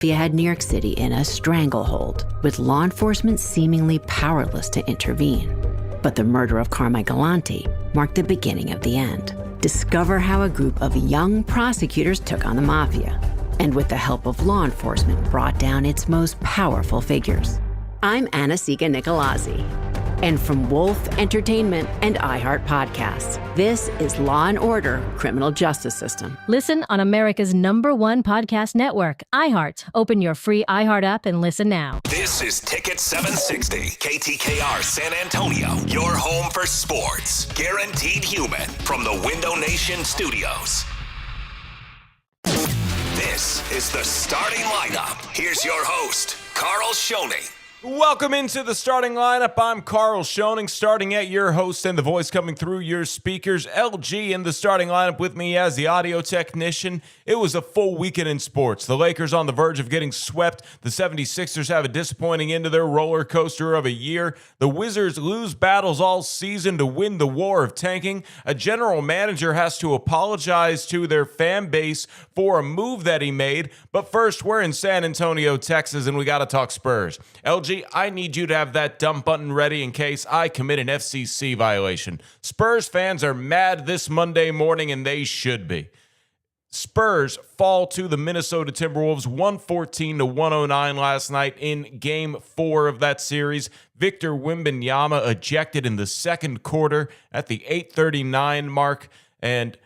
Mafia had New York City in a stranglehold, with law enforcement seemingly powerless to intervene. But the murder of Carmine Galante marked the beginning of the end. Discover how a group of young prosecutors took on the Mafia, and with the help of law enforcement, brought down its most powerful figures. I'm Anasika Nicolazzi, and from Wolf Entertainment and iHeart Podcasts, this is Law & Order: Criminal Justice System. Listen on America's #1 podcast network, iHeart. Open your free iHeart app and listen now. This is Ticket 760, KTKR San Antonio, your home for sports. Guaranteed human from the Window Nation studios. This is the starting lineup. Here's your host, Carl Schoening. Welcome into the starting lineup. I'm Carl Schoening, starting at your host and the voice coming through your speakers. LG in the starting lineup with me as the audio technician. It was a full weekend in sports. The Lakers on the verge of getting swept. The 76ers have a disappointing end to their roller coaster of a year. The Wizards lose battles all season to win the war of tanking. A general manager has to apologize to their fan base for a move that he made. But first, we're in San Antonio, Texas, and we got to talk Spurs. LG, I need you to have that dump button ready in case I commit an FCC violation. Spurs fans are mad this Monday morning, and they should be. Spurs fall to the Minnesota Timberwolves 114-109 last night in Game 4 of that series. Victor Wembanyama ejected in the second quarter at the 8:39 mark, and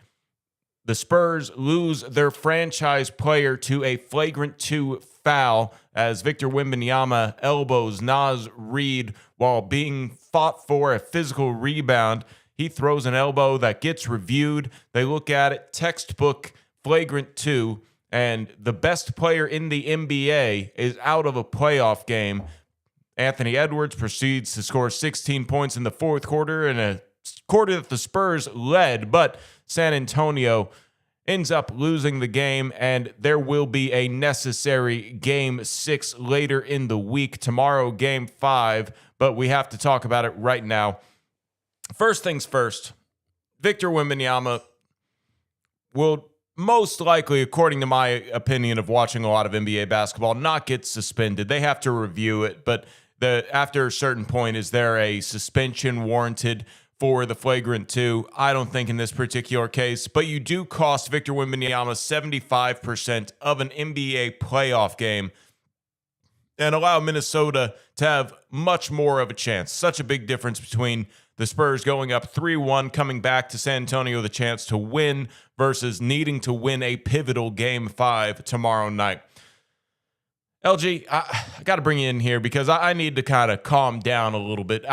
the Spurs lose their franchise player to a flagrant 2 foul as Victor Wembanyama elbows Naz Reid while being fought for a physical rebound. He throws an elbow that gets reviewed. They look at it, textbook flagrant 2, and the best player in the NBA is out of a playoff game. Anthony Edwards proceeds to score 16 points in the fourth quarter, in a quarter that the Spurs led, but San Antonio ends up losing the game, and there will be a necessary Game 6 later in the week. Tomorrow, Game 5, but we have to talk about it right now. First things first, Victor Wembanyama will most likely, according to my opinion of watching a lot of NBA basketball, not get suspended. They have to review it, but after a certain point, is there a suspension warranted for the flagrant 2? I don't think in this particular case, but you do cost Victor Wembanyama 75% of an NBA playoff game and allow Minnesota to have much more of a chance. Such a big difference between the Spurs going up 3-1, coming back to San Antonio with a chance to win versus needing to win a pivotal Game 5 tomorrow night. LG, I got to bring you in here because I need to kind of calm down a little bit.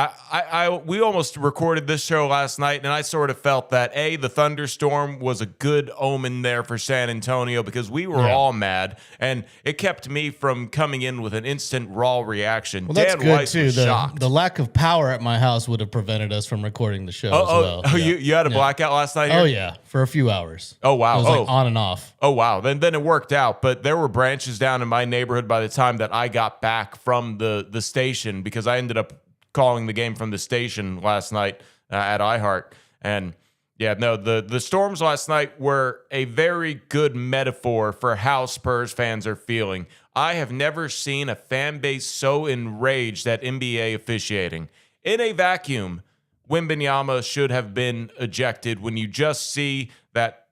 We almost recorded this show last night, and I sort of felt that, the thunderstorm was a good omen there for San Antonio because we were all mad, and it kept me from coming in with an instant raw reaction. Well, that's Dan good, Weiss too. was shocked. The lack of power at my house would have prevented us from recording the show as well. Oh, yeah. You had a blackout last night here? Oh, yeah, for a few hours. Oh, wow. It was like on and off. Oh, wow. Then it worked out, but there were branches down in my neighborhood by the time that I got back from the station, because I ended up calling the game from the station last night at iHeart. And yeah, no, the storms last night were a very good metaphor for how Spurs fans are feeling. I have never seen a fan base so enraged at NBA officiating. In a vacuum, Wembanyama should have been ejected when you just see that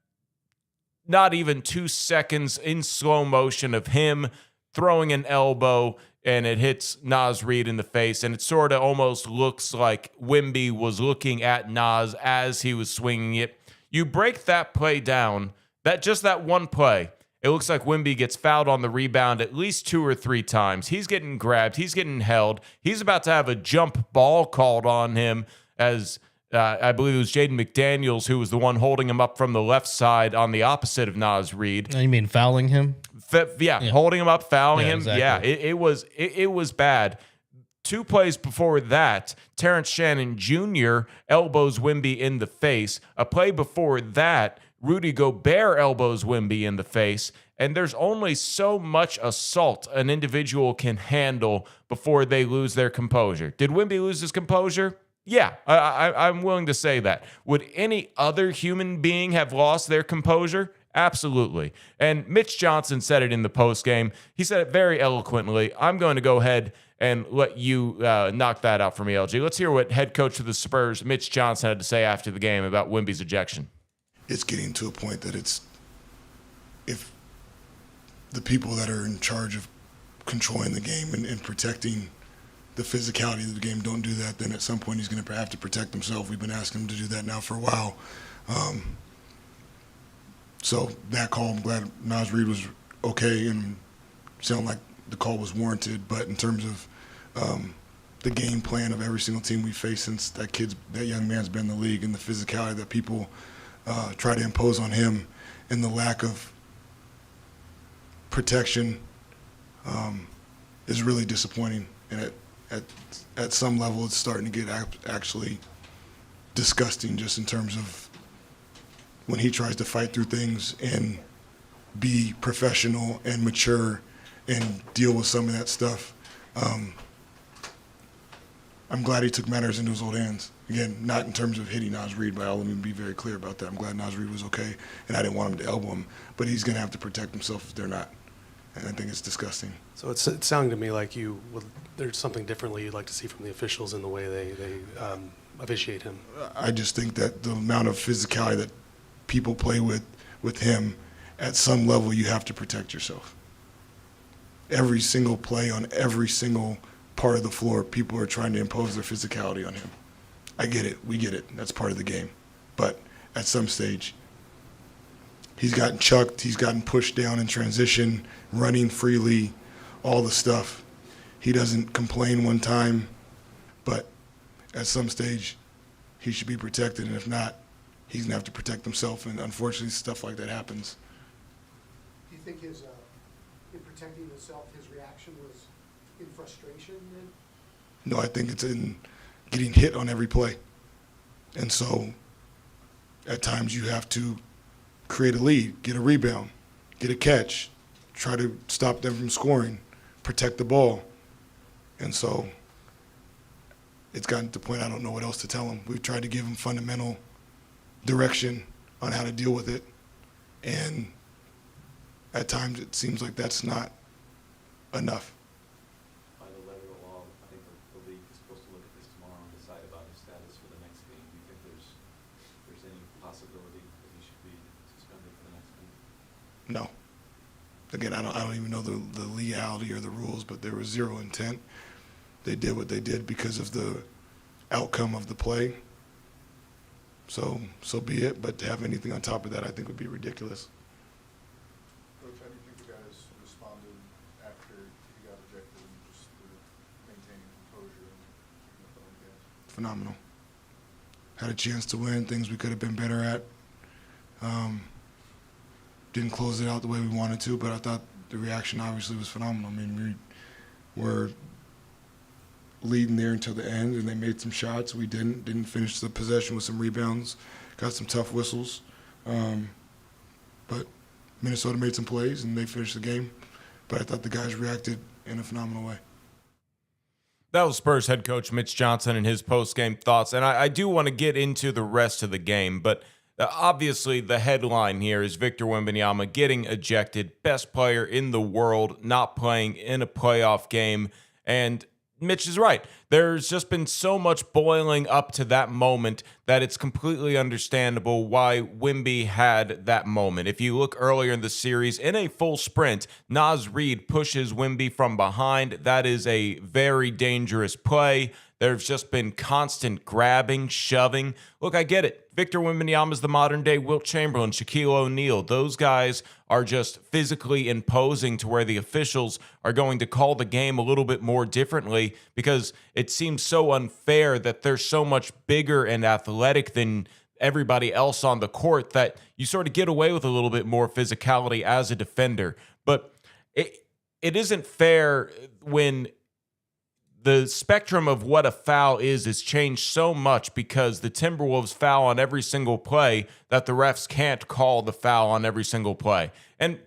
not even 2 seconds in slow motion of him throwing an elbow, and it hits Naz Reid in the face, and it sort of almost looks like Wemby was looking at Naz as he was swinging it. You break that play down, that one play, it looks like Wemby gets fouled on the rebound at least 2 or 3 times. He's getting grabbed. He's getting held. He's about to have a jump ball called on him as I believe it was Jaden McDaniels who was the one holding him up from the left side on the opposite of Naz Reid. You mean fouling him? Holding him up, fouling him. Exactly. Yeah, it was bad. 2 plays before that, Terrence Shannon Jr. elbows Wemby in the face. A play before that, Rudy Gobert elbows Wemby in the face. And there's only so much assault an individual can handle before they lose their composure. Did Wemby lose his composure? Yeah, I'm willing to say that. Would any other human being have lost their composure? Absolutely. And Mitch Johnson said it in the postgame. He said it very eloquently. I'm going to go ahead and let you knock that out for me, LG. Let's hear what head coach of the Spurs, Mitch Johnson, had to say after the game about Wemby's ejection. It's getting to a point that if the people that are in charge of controlling the game and protecting the physicality of the game don't do that, then at some point he's going to have to protect himself. We've been asking him to do that now for a while. So that call, I'm glad Naz Reid was okay and sounded like the call was warranted. But in terms of the game plan of every single team we face since that young man's been in the league, and the physicality that people try to impose on him and the lack of protection is really disappointing. And at some level, it's starting to get actually disgusting, just in terms of when he tries to fight through things and be professional and mature and deal with some of that stuff. I'm glad he took matters into his own hands. Again, not in terms of hitting Naz Reid, but let me be very clear about that. I'm glad Naz Reid was okay, and I didn't want him to elbow him, but he's going to have to protect himself if they're not. And I think it's disgusting. So it's sounding to me like there's something differently you'd like to see from the officials in the way they officiate him. I just think that the amount of physicality that people play with him, at some level you have to protect yourself. Every single play on every single part of the floor, people are trying to impose their physicality on him. I get it. We get it. That's part of the game. But at some stage, he's gotten chucked. He's gotten pushed down in transition, running freely, all the stuff. He doesn't complain one time, but at some stage, he should be protected. And if not, he's going to have to protect himself. And unfortunately, stuff like that happens. Do you think in protecting himself, his reaction was in frustration then? No, I think it's in getting hit on every play. And so at times you have to create a lead, get a rebound, get a catch, try to stop them from scoring, protect the ball. And so it's gotten to the point I don't know what else to tell him. We've tried to give him fundamental direction on how to deal with it. And at times it seems like that's not enough. By the letter of the law, I think the league is supposed to look at this tomorrow and decide about his status for the next game. Do you think there's any possibility that he should be suspended for the next game? No. Again, I don't even know the legality or the rules, but there was zero intent. They did what they did because of the outcome of the play. So be it. But to have anything on top of that, I think would be ridiculous. Coach, how do you think the guys responded after he got ejected and just maintaining composure and keeping up on the gas? Phenomenal. Had a chance to win, things we could have been better at. Didn't close it out the way we wanted to, but I thought the reaction obviously was phenomenal. I mean, we were leading there until the end, and they made some shots. We didn't finish the possession with some rebounds, got some tough whistles. But Minnesota made some plays, and they finished the game. But I thought the guys reacted in a phenomenal way. That was Spurs head coach Mitch Johnson and his post-game thoughts. And I do want to get into the rest of the game, but obviously the headline here is Victor Wembanyama getting ejected, best player in the world, not playing in a playoff game. And Mitch is right. There's just been so much boiling up to that moment that it's completely understandable why Wemby had that moment. If you look earlier in the series, in a full sprint, Naz Reid pushes Wemby from behind. That is a very dangerous play. There's just been constant grabbing, shoving. Look, I get it. Victor Wembanyama is the modern-day Wilt Chamberlain, Shaquille O'Neal. Those guys are just physically imposing to where the officials are going to call the game a little bit more differently because it seems so unfair that they're so much bigger and athletic than everybody else on the court that you sort of get away with a little bit more physicality as a defender. But it isn't fair when the spectrum of what a foul is changed so much because the Timberwolves foul on every single play that the refs can't call the foul on every single play. And,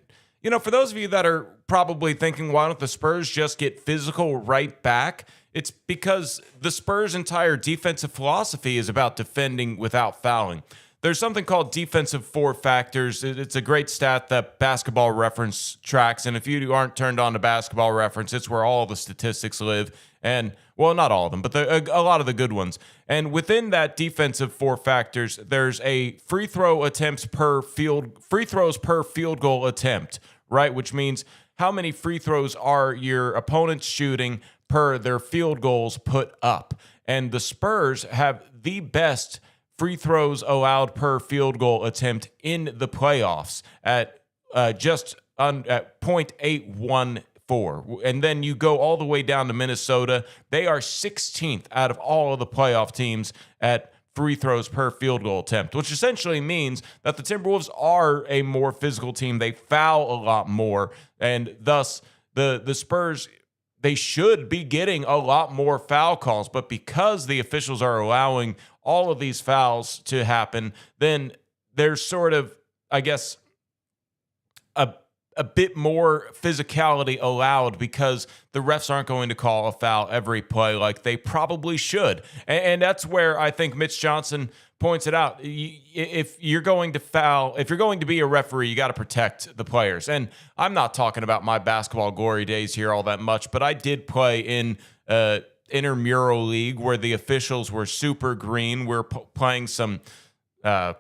you know, for those of you that are probably thinking, why don't the Spurs just get physical right back? It's because the Spurs' entire defensive philosophy is about defending without fouling. there's something called defensive four factors. It's a great stat that Basketball Reference tracks. And if you aren't turned on to Basketball Reference, it's where all the statistics live. And, well, not all of them, but a lot of the good ones. And within that defensive four factors, there's a free throws per field goal attempt, right? Which means how many free throws are your opponents shooting per their field goals put up. And the Spurs have the best free throws allowed per field goal attempt in the playoffs at at 0.814. And then you go all the way down to Minnesota. They are 16th out of all of the playoff teams at free throws per field goal attempt, which essentially means that the Timberwolves are a more physical team. They foul a lot more, and thus the Spurs, they should be getting a lot more foul calls. But because the officials are allowing all of these fouls to happen, then there's sort of, I guess, a bit more physicality allowed because the refs aren't going to call a foul every play like they probably should. And that's where I think Mitch Johnson points it out. If you're going to foul, if you're going to be a referee, you got to protect the players. And I'm not talking about my basketball glory days here all that much, but I did play in intramural league where the officials were super green. We're playing some, I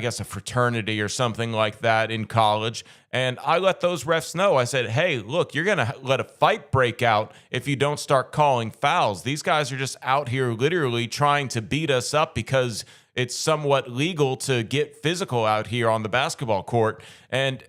guess a fraternity or something like that in college. And I let those refs know. I said, hey, look, you're going to let a fight break out if you don't start calling fouls. These guys are just out here literally trying to beat us up because it's somewhat legal to get physical out here on the basketball court. And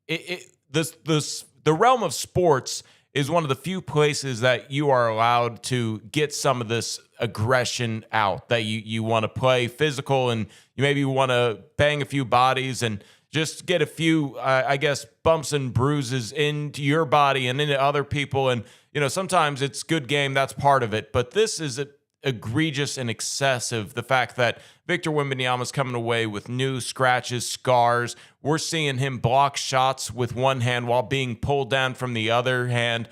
the realm of sports is one of the few places that you are allowed to get some of this aggression out, that you want to play physical and you maybe want to bang a few bodies and just get a few, I guess, bumps and bruises into your body and into other people. And, sometimes it's good game. That's part of it. But this is egregious and excessive. The fact that Victor Wembanyama is coming away with new scratches, scars. We're seeing him block shots with one hand while being pulled down from the other hand.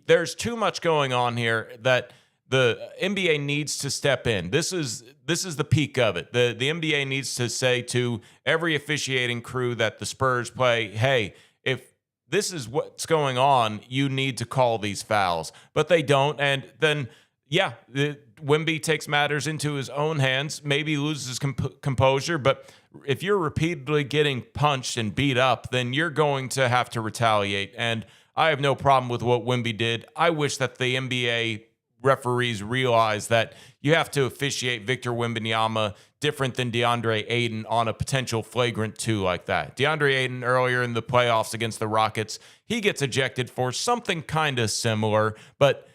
There's too much going on here that the NBA needs to step in. This is the peak of it. The NBA needs to say to every officiating crew that the Spurs play, hey, if this is what's going on, you need to call these fouls. But they don't, and then, Wemby takes matters into his own hands, maybe loses composure, but if you're repeatedly getting punched and beat up, then you're going to have to retaliate. And I have no problem with what Wemby did. I wish that the NBA referees realize that you have to officiate Victor Wembanyama different than DeAndre Ayton on a potential flagrant 2 like that. DeAndre Ayton earlier in the playoffs against the Rockets, he gets ejected for something kind of similar, but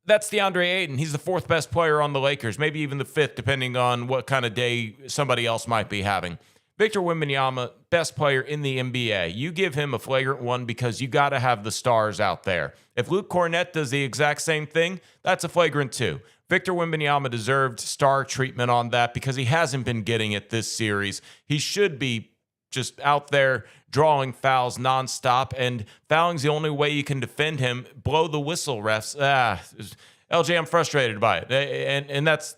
that's DeAndre Ayton. He's the 4th best player on the Lakers, maybe even the 5th, depending on what kind of day somebody else might be having. Victor Wembanyama, best player in the NBA. You give him a flagrant 1 because you got to have the stars out there. If Luke Cornett does the exact same thing, that's a flagrant 2. Victor Wembanyama deserved star treatment on that because he hasn't been getting it this series. He should be just out there drawing fouls nonstop, and fouling's the only way you can defend him. Blow the whistle, refs. LJ, I'm frustrated by it, and that's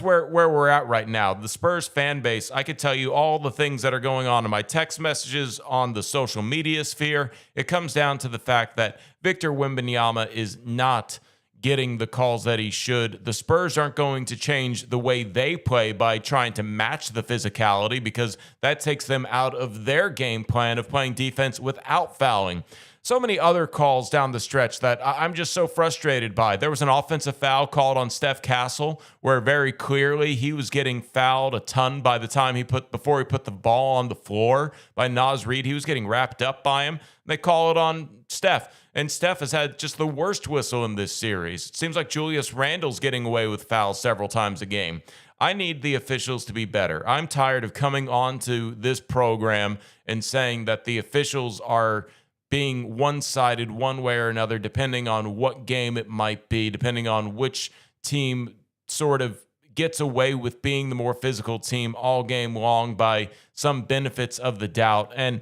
where we're at right now. The Spurs fan base, I could tell you all the things that are going on in my text messages, on the social media sphere. It comes down to the fact that Victor Wembanyama is not getting the calls that he should. The Spurs aren't going to change the way they play by trying to match the physicality because that takes them out of their game plan of playing defense without fouling. So many other calls down the stretch that I'm just so frustrated by. There was an offensive foul called on Steph Castle where very clearly he was getting fouled a ton by the time before he put the ball on the floor by Naz Reid. He was getting wrapped up by him. They call it on Steph. And Steph has had just the worst whistle in this series. It seems like Julius Randle's getting away with fouls several times a game. I need the officials to be better. I'm tired of coming on to this program and saying that the officials are being one-sided one way or another, depending on what game it might be, depending on which team sort of gets away with being the more physical team all game long by some benefits of the doubt. And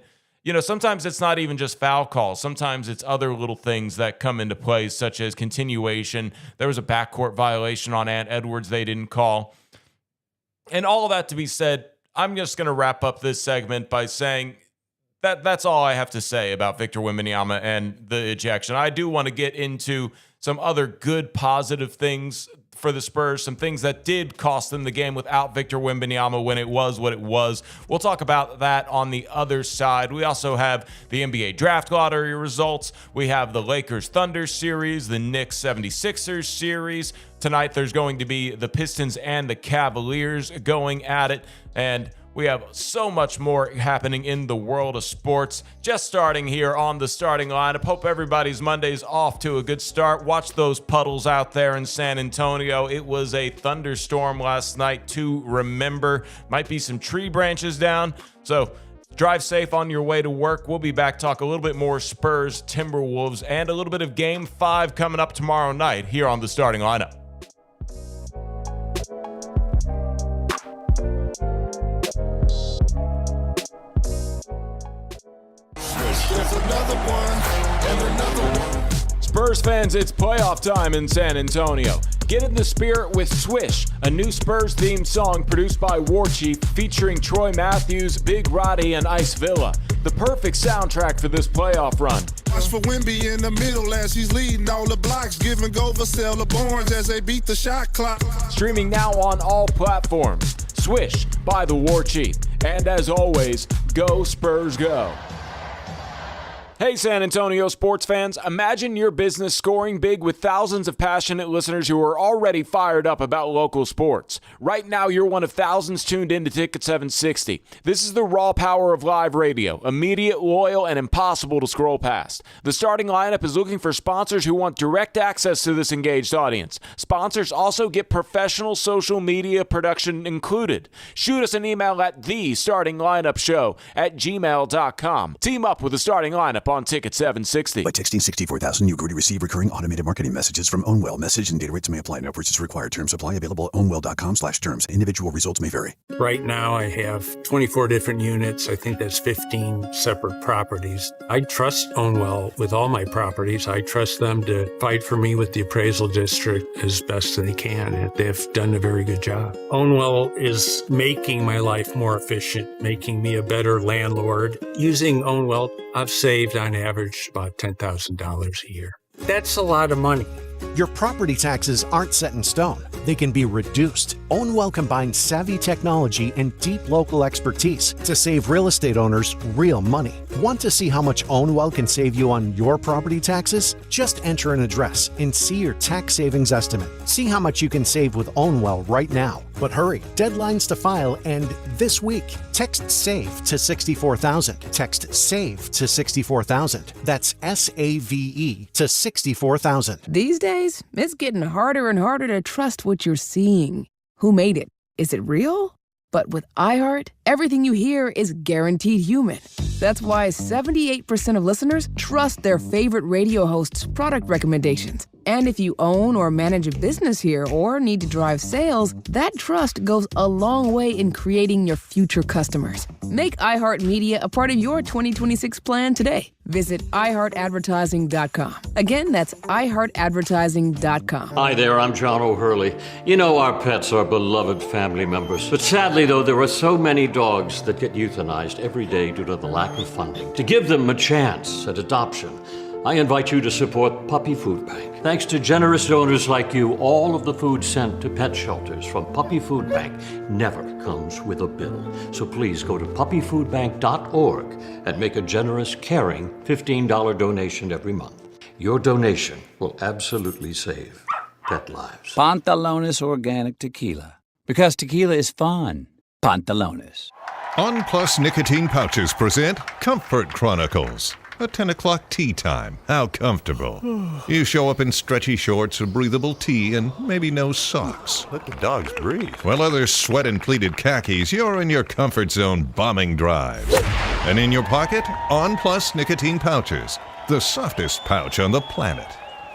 sometimes it's not even just foul calls. Sometimes it's other little things that come into play, such as continuation. There was a backcourt violation on Ant Edwards they didn't call. And all that to be said, I'm just going to wrap up this segment by saying that's all I have to say about Victor Wembanyama and the ejection. I do want to get into some other good, positive things for the Spurs, some things that did cost them the game without Victor Wembanyama when it was what it was. We'll talk about that on the other side. We also have the NBA draft lottery results. We have the Lakers-Thunder series, the Knicks 76ers series. Tonight there's going to be the Pistons and the Cavaliers going at it, and we have so much more happening in the world of sports. Just starting here on the starting lineup. Hope everybody's Monday's off to a good start. Watch those puddles out there in San Antonio. It was a thunderstorm last night to remember. Might be some tree branches down. So drive safe on your way to work. We'll be back, talk a little bit more Spurs, Timberwolves, and a little bit of Game 5 coming up tomorrow night here on the starting lineup. Spurs fans, it's playoff time in San Antonio. Get in the spirit with Swish, a new Spurs-themed song produced by War Chief featuring Troy Matthews, Big Roddy, and Ice Villa. The perfect soundtrack for this playoff run. Watch for Wemby in the middle as he's leading all the blocks, giving go for sell the Barnes as they beat the shot clock. Streaming now on all platforms. Swish by the War Chief. And as always, go Spurs go. Hey San Antonio sports fans, imagine your business scoring big with thousands of passionate listeners who are already fired up about local sports. Right now, you're one of thousands tuned in to Ticket 760. This is the raw power of live radio, immediate, loyal, and impossible to scroll past. The starting lineup is looking for sponsors who want direct access to this engaged audience. Sponsors also get professional social media production included. Shoot us an email at thestartinglineupshow@gmail.com. Team up with the starting lineup on Ticket 760. By texting 64,000, you agree to receive recurring automated marketing messages from Ownwell. Message and data rates may apply. No purchase required. Terms apply. Available at ownwell.com/terms. Individual results may vary. Right now, I have 24 different units. I think that's 15 separate properties. I trust Ownwell with all my properties. I trust them to fight for me with the appraisal district as best they can. And they've done a very good job. Ownwell is making my life more efficient, making me a better landlord. Using Ownwell, I've saved on average about $10,000 a year. That's a lot of money. Your property taxes aren't set in stone. They can be reduced. Ownwell combines savvy technology and deep local expertise to save real estate owners real money. Want to see how much Ownwell can save you on your property taxes? Just enter an address and see your tax savings estimate. See how much you can save with Ownwell right now. But hurry, deadlines to file end this week. Text SAVE to 64,000. Text SAVE to 64,000. That's SAVE to 64,000. These days, it's getting harder and harder to trust what you're seeing. Who made it? Is it real? But with iHeart, everything you hear is guaranteed human. That's why 78% of listeners trust their favorite radio hosts' product recommendations. And if you own or manage a business here or need to drive sales, that trust goes a long way in creating your future customers. Make iHeartMedia a part of your 2026 plan today. Visit iHeartAdvertising.com. Again, that's iHeartAdvertising.com. Hi there, I'm John O'Hurley. You know our pets are beloved family members. But sadly, though, there are so many dogs that get euthanized every day due to the lack of funding. To give them a chance at adoption, I invite you to support Puppy Food Bank. Thanks to generous donors like you, all of the food sent to pet shelters from Puppy Food Bank never comes with a bill. So please go to puppyfoodbank.org and make a generous, caring $15 donation every month. Your donation will absolutely save pet lives. Pantalones Organic Tequila. Because tequila is fun. Pantalones. On Plus Nicotine Pouches present Comfort Chronicles. A 10 o'clock tea time. How comfortable. You show up in stretchy shorts, a breathable tee, and maybe no socks. Let the dogs breathe. While others sweat in pleated khakis, you're in your comfort zone bombing drives. And in your pocket, On Plus Nicotine Pouches. The softest pouch on the planet.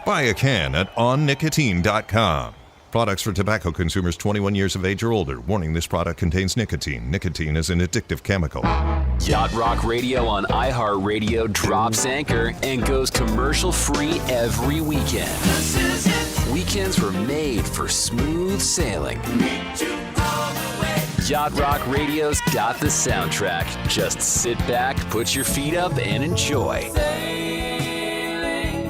Buy a can at onnicotine.com. Products for tobacco consumers 21 years of age or older. Warning, this product contains nicotine. Nicotine is an addictive chemical. Yacht Rock Radio on iHeartRadio drops anchor and goes commercial-free every weekend. Weekends were made for smooth sailing. Yacht Rock Radio's got the soundtrack. Just sit back, put your feet up, and enjoy.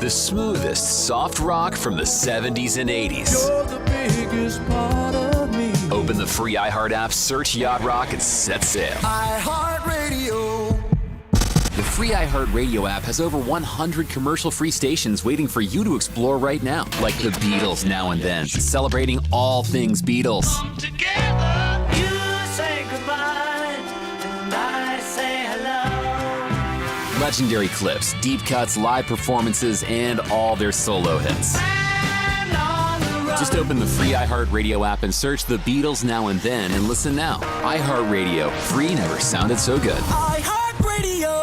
The smoothest soft rock from the 70s and 80s. You're the biggest part of me. Open the free iHeart app, search Yacht Rock, and set sail. iHeartRadio. The free iHeartRadio app has over 100 commercial-free stations waiting for you to explore right now, like the Beatles Now and Then, celebrating all things Beatles. Together, you say goodbye, and I say hello. Legendary clips, deep cuts, live performances, and all their solo hits. Just open the free iHeartRadio app and search the Beatles Now and Then and listen now. iHeartRadio, free never sounded so good. iHeartRadio.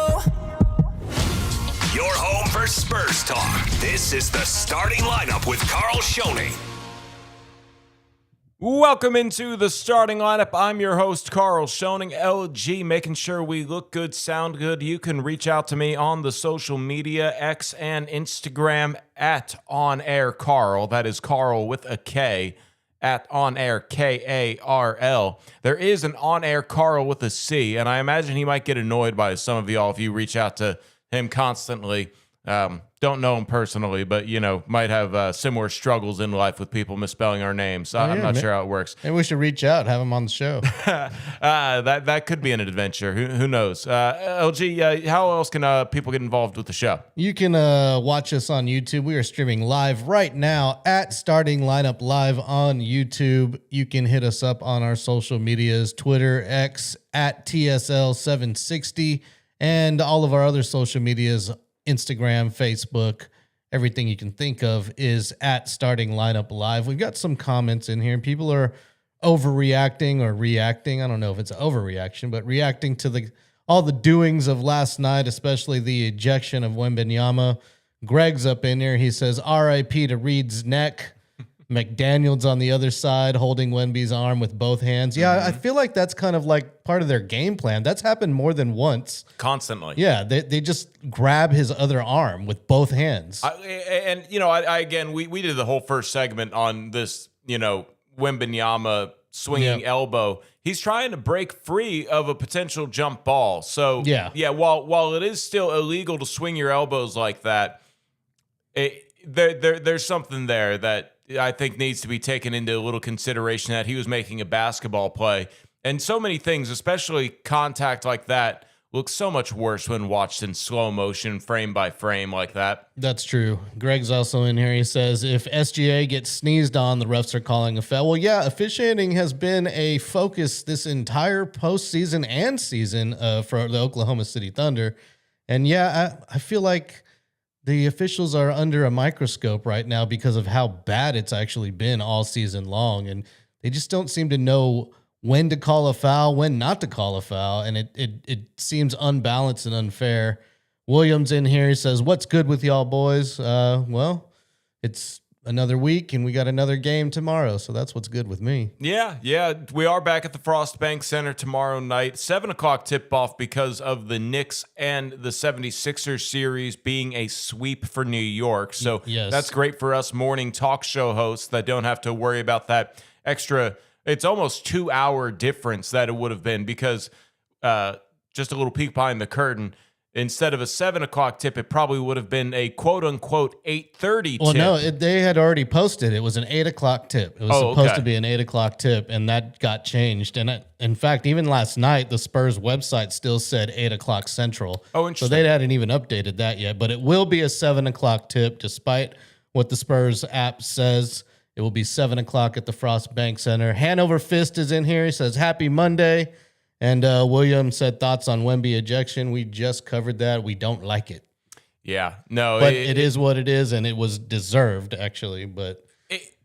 Your home for Spurs talk. This is the starting lineup with Carl Schoening. Welcome into the starting lineup. I'm your host, Carl Schoening, LG, making sure we look good, sound good. You can reach out to me on the social media, X and Instagram, at OnAirCarl. That is Carl with a K, at OnAir, Karl. There is an OnAir Carl with a C, and I imagine he might get annoyed by some of y'all if you reach out to him constantly. Don't know him personally, but, might have similar struggles in life with people misspelling our names. I'm not sure how it works. Maybe we should reach out, have him on the show. That could be an adventure. Who knows? LG, how else can people get involved with the show? You can watch us on YouTube. We are streaming live right now at Starting Lineup Live on YouTube. You can hit us up on our social medias, Twitter, X, at TSL760, and all of our other social medias, Instagram, Facebook, everything you can think of is at Starting Lineup Live. We've got some comments in here. People are overreacting or reacting. I don't know if it's overreaction, but reacting to all the doings of last night, especially the ejection of Wembanyama. Greg's up in there. He says, R.I.P. to Reed's neck. McDaniels on the other side holding Wemby's arm with both hands. Yeah, I feel like that's kind of like part of their game plan. That's happened more than once. Constantly. Yeah, they just grab his other arm with both hands. Again, we did the whole first segment on this, Wembanyama swinging elbow. He's trying to break free of a potential jump ball. So, while it is still illegal to swing your elbows like that, there's something there that I think needs to be taken into a little consideration, that he was making a basketball play. And so many things, especially contact like that, look so much worse when watched in slow motion, frame by frame like that. That's true. Greg's also in here. He says, if SGA gets sneezed on, the refs are calling a foul. Well, yeah, officiating has been a focus this entire postseason and season for the Oklahoma City Thunder. And yeah, I feel like the officials are under a microscope right now because of how bad it's actually been all season long. And they just don't seem to know when to call a foul, when not to call a foul. And it seems unbalanced and unfair. Williams in here, he says, what's good with y'all boys? Well, it's another week and we got another game tomorrow. So that's what's good with me. Yeah. We are back at the Frost Bank Center tomorrow night. 7:00 tip-off because of the Knicks and the 76ers series being a sweep for New York. So That's great for us morning talk show hosts that don't have to worry about that extra. It's almost 2-hour difference that it would have been because just a little peek behind the curtain. Instead of a 7:00 tip, it probably would have been a quote-unquote 8:30 tip. Well, no, they had already posted. It was an 8:00 tip. It was supposed to be an 8:00 tip, and that got changed. And in fact, even last night, the Spurs website still said 8:00 Central. Oh, interesting. So they hadn't even updated that yet. But it will be a 7:00 tip, despite what the Spurs app says. It will be 7:00 at the Frost Bank Center. Hanover Fist is in here. He says, happy Monday. And William said thoughts on Wemby ejection. We just covered that. We don't like it. Yeah, no. But it is what it is, and it was deserved, actually. But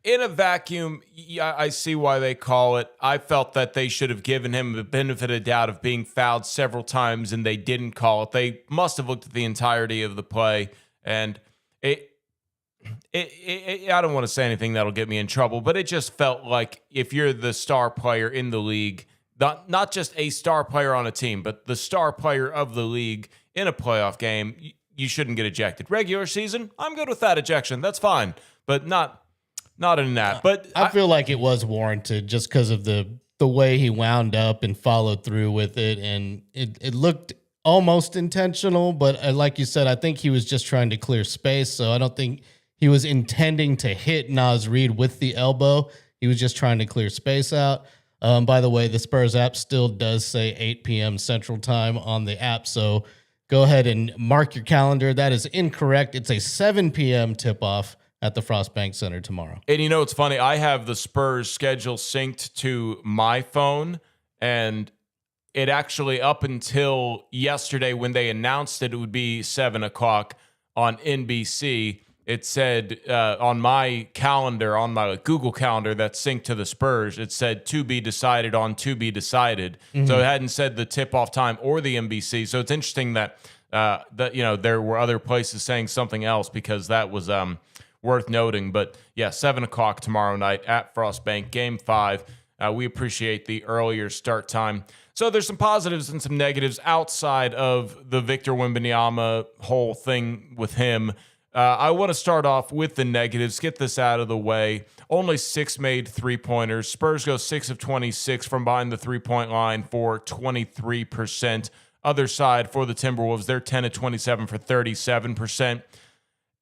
in a vacuum, I see why they call it. I felt that they should have given him the benefit of doubt of being fouled several times, and they didn't call it. They must have looked at the entirety of the play, and I don't want to say anything that'll get me in trouble, but it just felt like if you're the star player in the league, not just a star player on a team, but the star player of the league in a playoff game, you shouldn't get ejected. Regular season, I'm good with that ejection. That's fine, but not in that. But I feel like it was warranted just because of the the way he wound up and followed through with it. And it looked almost intentional, but like you said, I think he was just trying to clear space. So I don't think he was intending to hit Naz Reid with the elbow. He was just trying to clear space out. By the way, the Spurs app still does say 8 p.m. Central Time on the app. So go ahead and mark your calendar. That is incorrect. It's a 7 p.m. tip-off at the Frost Bank Center tomorrow. And you know, it's funny. I have the Spurs schedule synced to my phone, and it actually, up until yesterday when they announced it would be 7 o'clock on NBC, it said on my calendar, on my Google Calendar that's synced to the Spurs, it said to be decided on to be decided. So it hadn't said the tip-off time or the NBC. So it's interesting that there were other places saying something else, because that was worth noting. But yeah, 7 o'clock tomorrow night at Frost Bank, Game 5. We appreciate the earlier start time. So there's some positives and some negatives outside of the Victor Wembanyama whole thing with him. I want to start off with the negatives, get this out of the way. Only 6 made three-pointers. Spurs go 6 of 26 from behind the three-point line for 23%. Other side for the Timberwolves, they're 10 of 27 for 37%.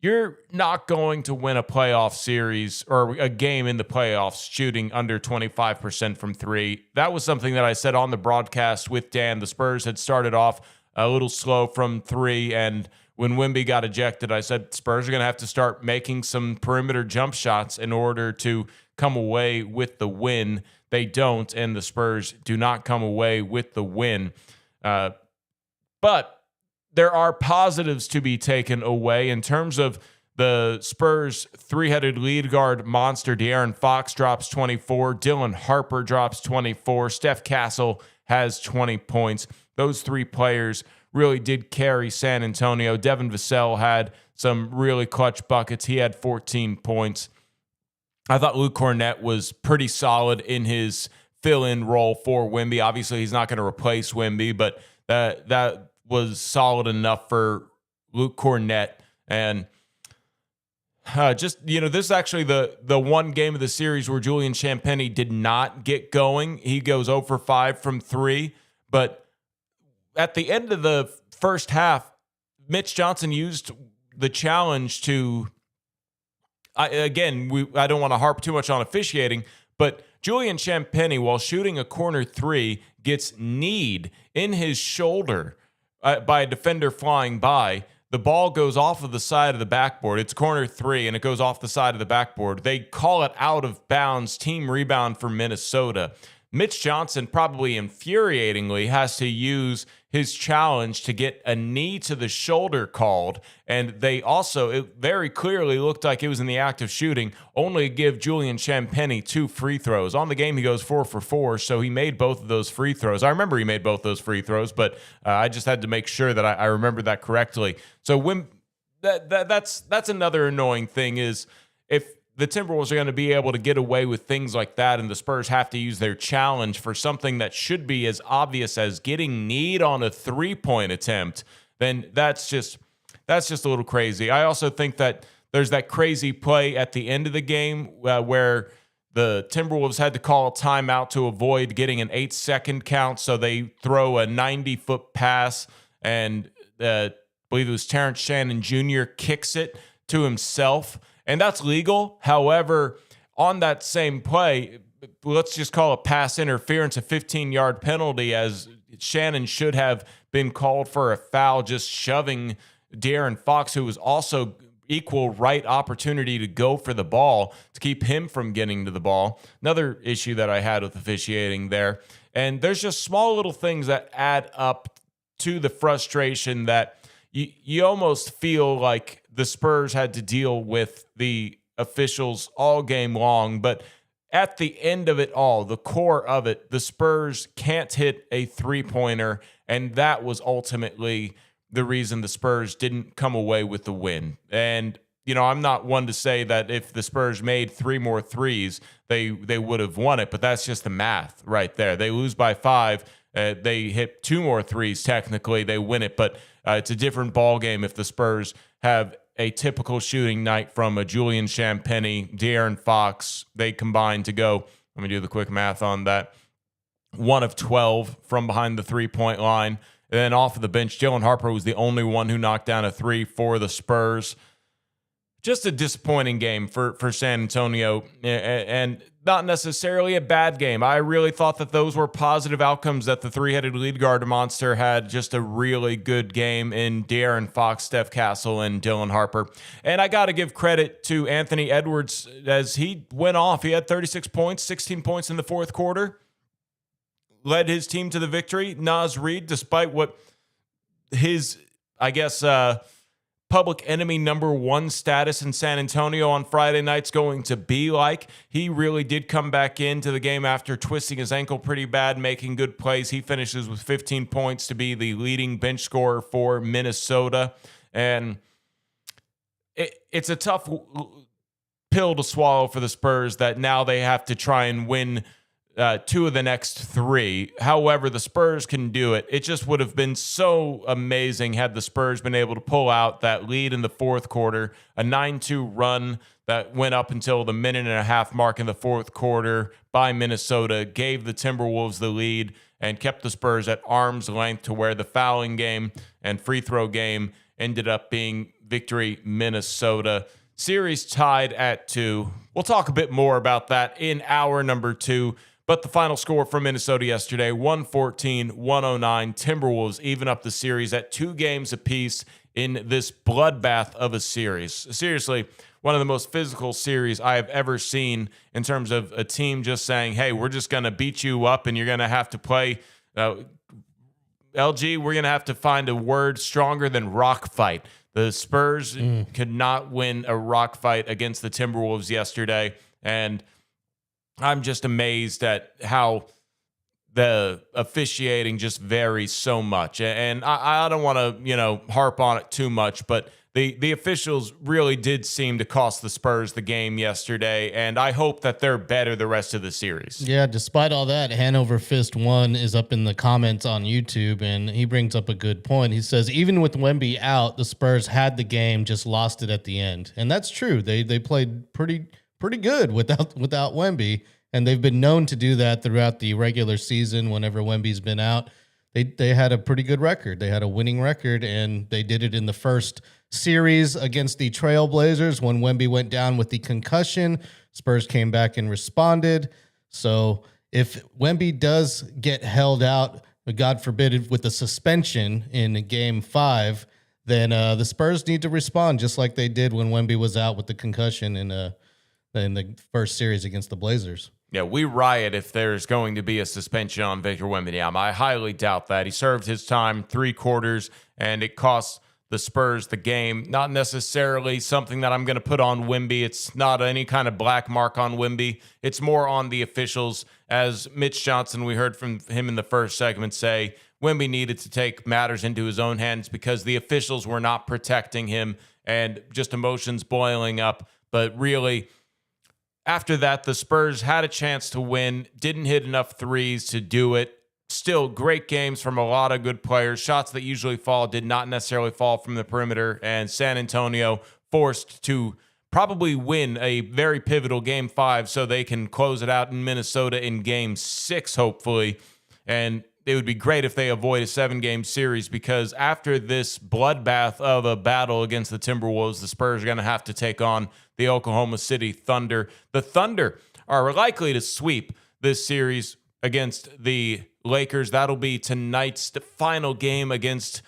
You're not going to win a playoff series or a game in the playoffs shooting under 25% from three. That was something that I said on the broadcast with Dan. The Spurs had started off a little slow from three, and when Wemby got ejected, I said Spurs are going to have to start making some perimeter jump shots in order to come away with the win. They don't, and the Spurs do not come away with the win. But there are positives to be taken away in terms of the Spurs' three-headed lead guard monster. De'Aaron Fox drops 24. Dylan Harper drops 24. Steph Castle has 20 points. Those three players really did carry San Antonio. Devin Vassell had some really clutch buckets. He had 14 points. I thought Luke Cornett was pretty solid in his fill-in role for Wemby. Obviously, he's not going to replace Wemby, but that was solid enough for Luke Cornett. And this is actually the one game of the series where Julian Champagnie did not get going. He goes 0 for 5 from three. But at the end of the first half, Mitch Johnson used the challenge to, I don't want to harp too much on officiating, but Julian Champagnie, while shooting a corner three, gets kneed in his shoulder by a defender flying by. The ball goes off of the side of the backboard. It's corner three, and it goes off the side of the backboard. They call it out of bounds, team rebound for Minnesota. Mitch Johnson, probably infuriatingly, has to use his challenge to get a knee to the shoulder called. And they also, it very clearly looked like it was in the act of shooting, only give Julian Champagnie 2 free throws. On the game, he goes 4 for 4, so he made both of those free throws. I remember he made both those free throws, but I just had to make sure that I remember that correctly. So when that's another annoying thing is if the Timberwolves are going to be able to get away with things like that, and the Spurs have to use their challenge for something that should be as obvious as getting kneed on a three-point attempt, then that's just a little crazy. I also think that there's that crazy play at the end of the game where the Timberwolves had to call a timeout to avoid getting an 8-second count, so they throw a 90-foot pass, and I believe it was Terrence Shannon Jr. kicks it to himself. And that's legal. However, on that same play, let's just call it pass interference, a 15-yard penalty, as Shannon should have been called for a foul, just shoving De'Aaron Fox, who was also equal right opportunity to go for the ball, to keep him from getting to the ball. Another issue that I had with officiating there. And there's just small little things that add up to the frustration that you almost feel like the Spurs had to deal with the officials all game long. But at the end of it all, the core of it, the Spurs can't hit a three-pointer, and that was ultimately the reason the Spurs didn't come away with the win. And, I'm not one to say that if the Spurs made 3 more threes, they would have won it, but that's just the math right there. They lose by 5. They hit 2 more threes, technically, they win it, but it's a different ball game if the Spurs have a typical shooting night from a Julian Champagnie, De'Aaron Fox. They combine to go, let me do the quick math on that, 1 of 12 from behind the three-point line. And then off of the bench, Dylan Harper was the only one who knocked down a three for the Spurs. Just a disappointing game for San Antonio, and not necessarily a bad game. I really thought that those were positive outcomes, that the three-headed lead guard monster had just a really good game in De'Aaron Fox, Steph Castle, and Dylan Harper. And I got to give credit to Anthony Edwards as he went off. He had 36 points, 16 points in the fourth quarter. Led his team to the victory. Naz Reid, despite what his, public enemy number one status in San Antonio on Friday night's going to be like, he really did come back into the game after twisting his ankle pretty bad, making good plays. He finishes with 15 points to be the leading bench scorer for Minnesota. And it's a tough pill to swallow for the Spurs that now they have to try and win 2 of the next 3. However, the Spurs can do it. It just would have been so amazing had the Spurs been able to pull out that lead in the fourth quarter, a 9-2 run that went up until the minute and a half mark in the fourth quarter by Minnesota, gave the Timberwolves the lead and kept the Spurs at arm's length to where the fouling game and free throw game ended up being victory Minnesota. Series tied at 2. We'll talk a bit more about that in hour number 2. But the final score from Minnesota yesterday, 114-109. Timberwolves even up the series at 2 games apiece in this bloodbath of a series. Seriously, one of the most physical series I have ever seen in terms of a team just saying, hey, we're just going to beat you up and you're going to have to play. LG, we're going to have to find a word stronger than rock fight. The Spurs could not win a rock fight against the Timberwolves yesterday, and I'm just amazed at how the officiating just varies so much. And I don't want to, harp on it too much, but the officials really did seem to cost the Spurs the game yesterday, and I hope that they're better the rest of the series. Yeah, despite all that, Hanover Fist 1 is up in the comments on YouTube, and he brings up a good point. He says, even with Wemby out, the Spurs had the game, just lost it at the end. And that's true. They played pretty good without Wemby, and they've been known to do that throughout the regular season. Whenever Wemby's been out, they had a pretty good record. They had a winning record, and they did it in the first series against the Trailblazers when Wemby went down with the concussion. Spurs came back and responded. So if Wemby does get held out, God forbid, with a suspension in Game 5, then the Spurs need to respond just like they did when Wemby was out with the concussion in the first series against the Blazers. Yeah, we riot if there's going to be a suspension on Victor Wembanyama. I highly doubt that. He served his time 3 quarters, and it cost the Spurs the game. Not necessarily something that I'm going to put on Wemby. It's not any kind of black mark on Wemby. It's more on the officials. As Mitch Johnson, we heard from him in the first segment, say Wemby needed to take matters into his own hands because the officials were not protecting him and just emotions boiling up. But really, after that, the Spurs had a chance to win, didn't hit enough threes to do it. Still, great games from a lot of good players. Shots that usually fall did not necessarily fall from the perimeter, and San Antonio forced to probably win a very pivotal Game 5 so they can close it out in Minnesota in Game 6, hopefully. And it would be great if they avoid a 7-game series, because after this bloodbath of a battle against the Timberwolves, the Spurs are going to have to take on the Oklahoma City Thunder. The Thunder are likely to sweep this series against the Lakers. That'll be tonight's final game against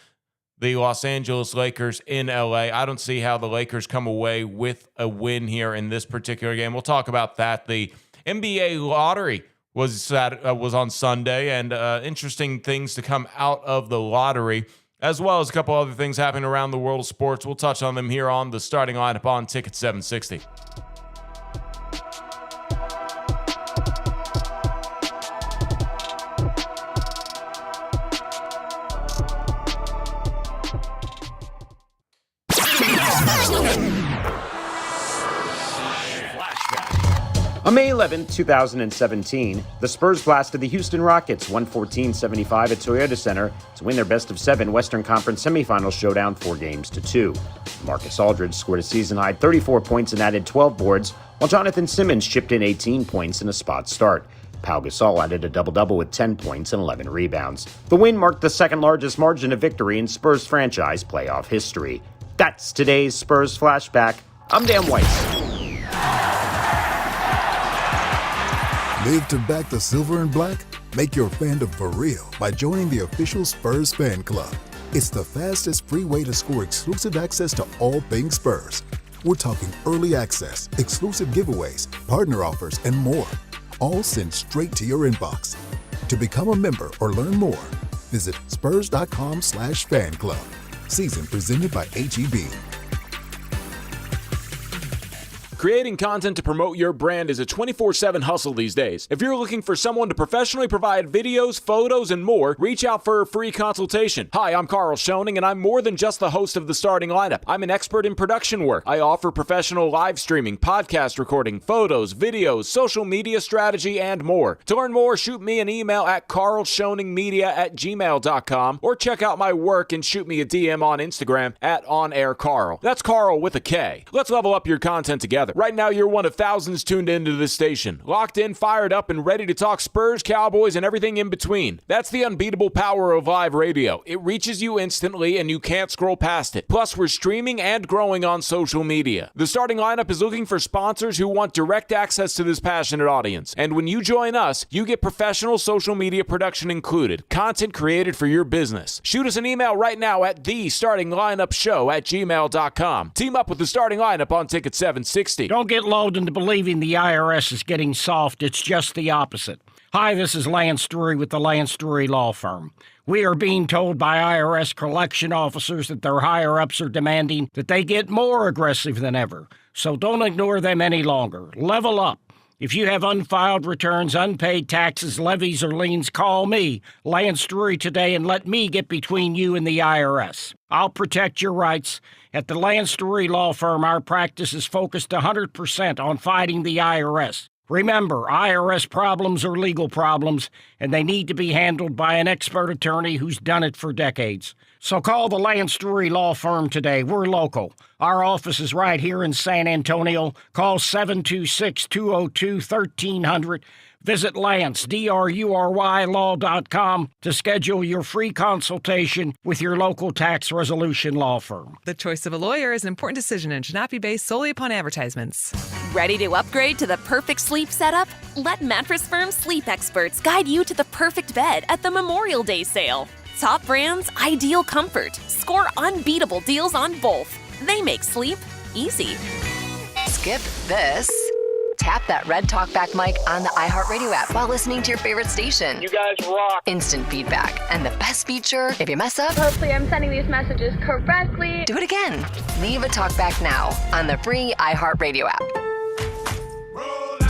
the Los Angeles Lakers in LA. I don't see how the Lakers come away with a win here in this particular game. We'll talk about that. The NBA lottery was on Sunday, and interesting things to come out of the lottery, as well as a couple other things happening around the world of sports. We'll touch on them here on the starting lineup on Ticket 760. On May 11, 2017, the Spurs blasted the Houston Rockets 114-75 at Toyota Center to win their best-of-7 Western Conference Semifinals showdown 4-2. Marcus Aldridge scored a season-high 34 points and added 12 boards, while Jonathan Simmons chipped in 18 points in a spot start. Pau Gasol added a double-double with 10 points and 11 rebounds. The win marked the second-largest margin of victory in Spurs franchise playoff history. That's today's Spurs Flashback. I'm Dan Weiss. Live to back the silver and black? Make your fandom for real by joining the official Spurs fan club. It's the fastest free way to score exclusive access to all things Spurs. We're talking early access, exclusive giveaways, partner offers, and more. All sent straight to your inbox. To become a member or learn more, visit spurs.com/fan club. Season presented by HEB. Creating content to promote your brand is a 24/7 hustle these days. If you're looking for someone to professionally provide videos, photos, and more, reach out for a free consultation. Hi, I'm Carl Schoening, and I'm more than just the host of the starting lineup. I'm an expert in production work. I offer professional live streaming, podcast recording, photos, videos, social media strategy, and more. To learn more, shoot me an email at carlschoeningmedia@gmail.com or check out my work and shoot me a DM on Instagram at OnAirCarl. That's Carl with a K. Let's level up your content together. Right now, you're one of thousands tuned into this station. Locked in, fired up, and ready to talk Spurs, Cowboys, and everything in between. That's the unbeatable power of live radio. It reaches you instantly, and you can't scroll past it. Plus, we're streaming and growing on social media. The starting lineup is looking for sponsors who want direct access to this passionate audience. And when you join us, you get professional social media production included. Content created for your business. Shoot us an email right now at thestartinglineupshow@gmail.com. Team up with the starting lineup on Ticket 760. Don't get lulled into believing the IRS is getting soft. It's just the opposite. Hi, this is Lance Drury with the Lance Drury Law Firm. We are being told by IRS collection officers that their higher-ups are demanding that they get more aggressive than ever. So don't ignore them any longer. Level up. If you have unfiled returns, unpaid taxes, levies, or liens, call me, Lance Drury, today and let me get between you and the IRS. I'll protect your rights. At the Lance Drury Law Firm, our practice is focused 100% on fighting the IRS. Remember, IRS problems are legal problems, and they need to be handled by an expert attorney who's done it for decades. So call the Lance Drury Law Firm today. We're local. Our office is right here in San Antonio. Call 726-202-1300. Visit Lance, DRURYlaw.com to schedule your free consultation with your local tax resolution law firm. The choice of a lawyer is an important decision and should not be based solely upon advertisements. Ready to upgrade to the perfect sleep setup? Let Mattress Firm sleep experts guide you to the perfect bed at the Memorial Day sale. Top brands, ideal comfort. Score unbeatable deals on both. They make sleep easy. Skip this. Tap that red talkback mic on the iHeartRadio app while listening to your favorite station. You guys rock. Instant feedback. And the best feature, if you mess up, hopefully I'm sending these messages correctly. Do it again. Leave a talkback now on the free iHeartRadio app.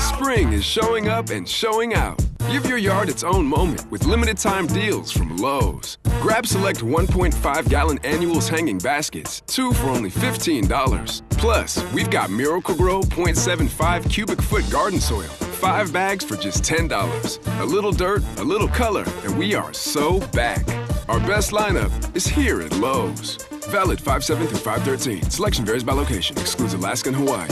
Spring is showing up and showing out. Give your yard its own moment with limited time deals from Lowe's. Grab select 1.5-gallon annuals hanging baskets, 2 for only $15. Plus, we've got Miracle-Gro 0.75 cubic foot garden soil, 5 bags for just $10. A little dirt, a little color, and we are so back. Our best lineup is here at Lowe's. Valid 5/7 through 5/13. Selection varies by location. Excludes Alaska and Hawaii.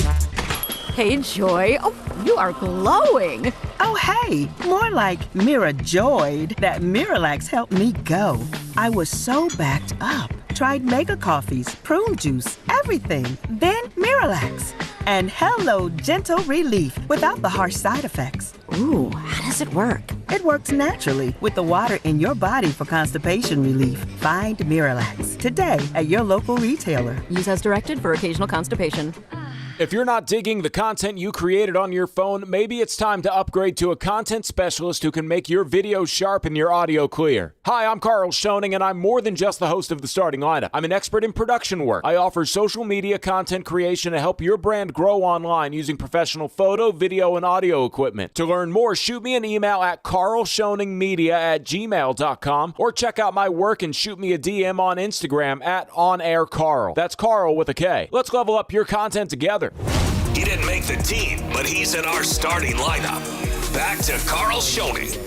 Hey, Joy. Oh, you are glowing. Oh, hey, more like Mira joyed that Miralax helped me go. I was so backed up. Tried mega coffees, prune juice, everything. Then Miralax. And hello, gentle relief without the harsh side effects. Ooh, how does it work? It works naturally with the water in your body for constipation relief. Find Miralax today at your local retailer. Use as directed for occasional constipation. If you're not digging the content you created on your phone, maybe it's time to upgrade to a content specialist who can make your video sharp and your audio clear. Hi, I'm Carl Schoening, and I'm more than just the host of the starting lineup. I'm an expert in production work. I offer social media content creation to help your brand grow online using professional photo, video, and audio equipment. To learn more, shoot me an email at carlschoeningmedia@gmail.com or check out my work and shoot me a DM on Instagram at OnAirCarl. That's Carl with a K. Let's level up your content together. He didn't make the team, but he's in our starting lineup. Back to Carl Schoening.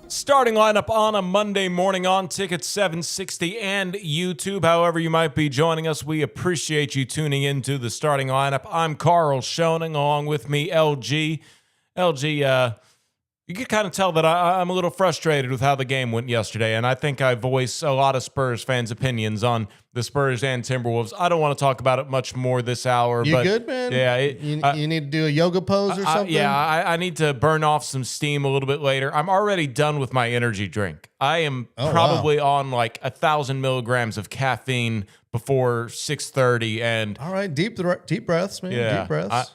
Starting lineup on a Monday morning on Ticket 760 and YouTube. However you might be joining us, we appreciate you tuning into the starting lineup. I'm Carl Schoening, along with me, LG. LG, you can kind of tell that I'm a little frustrated with how the game went yesterday, and I think I voice a lot of Spurs fans' opinions on the Spurs and Timberwolves. I don't want to talk about it much more this hour. You but good, man? Yeah. You need to do a yoga pose or something? I need to burn off some steam a little bit later. I'm already done with my energy drink. I am probably on like 1,000 milligrams of caffeine before 6:30, and all right, deep breaths, man. Yeah, deep breaths.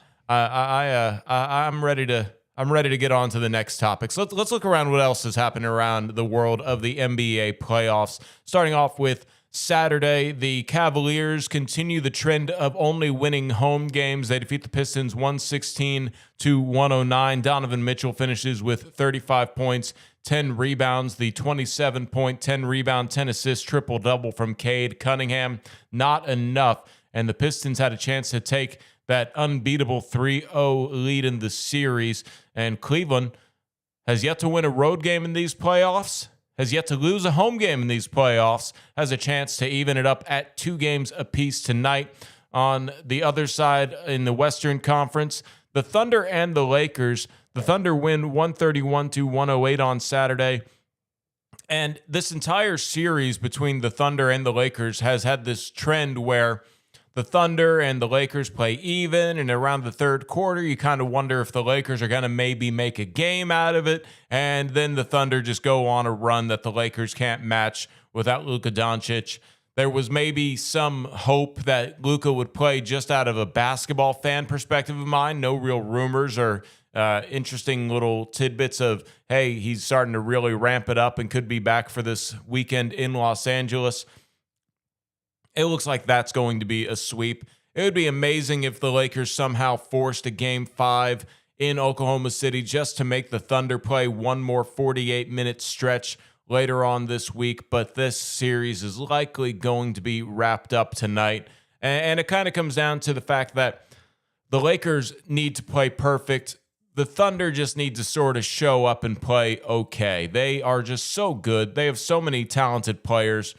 I'm ready to get on to the next topic. So let's look around what else is happening around the world of the NBA playoffs. Starting off with Saturday, the Cavaliers continue the trend of only winning home games. They defeat the Pistons 116-109. Donovan Mitchell finishes with 35 points, 10 rebounds. The 27-point, 10-rebound, 10-assist triple-double from Cade Cunningham. Not enough. And the Pistons had a chance to take that unbeatable 3-0 lead in the series. And Cleveland has yet to win a road game in these playoffs, has yet to lose a home game in these playoffs, has a chance to even it up at 2 games apiece tonight. On the other side in the Western Conference, the Thunder and the Lakers. The Thunder win 131-108 on Saturday. And this entire series between the Thunder and the Lakers has had this trend where the Thunder and the Lakers play even, and around the third quarter, you kind of wonder if the Lakers are going to maybe make a game out of it, and then the Thunder just go on a run that the Lakers can't match without Luka Doncic. There was maybe some hope that Luka would play just out of a basketball fan perspective of mine. No real rumors or interesting little tidbits of, hey, he's starting to really ramp it up and could be back for this weekend in Los Angeles. It looks like that's going to be a sweep. It would be amazing if the Lakers somehow forced a Game 5 in Oklahoma City just to make the Thunder play one more 48-minute stretch later on this week. But this series is likely going to be wrapped up tonight. And it kind of comes down to the fact that the Lakers need to play perfect. The Thunder just need to sort of show up and play okay. They are just so good. They have so many talented players.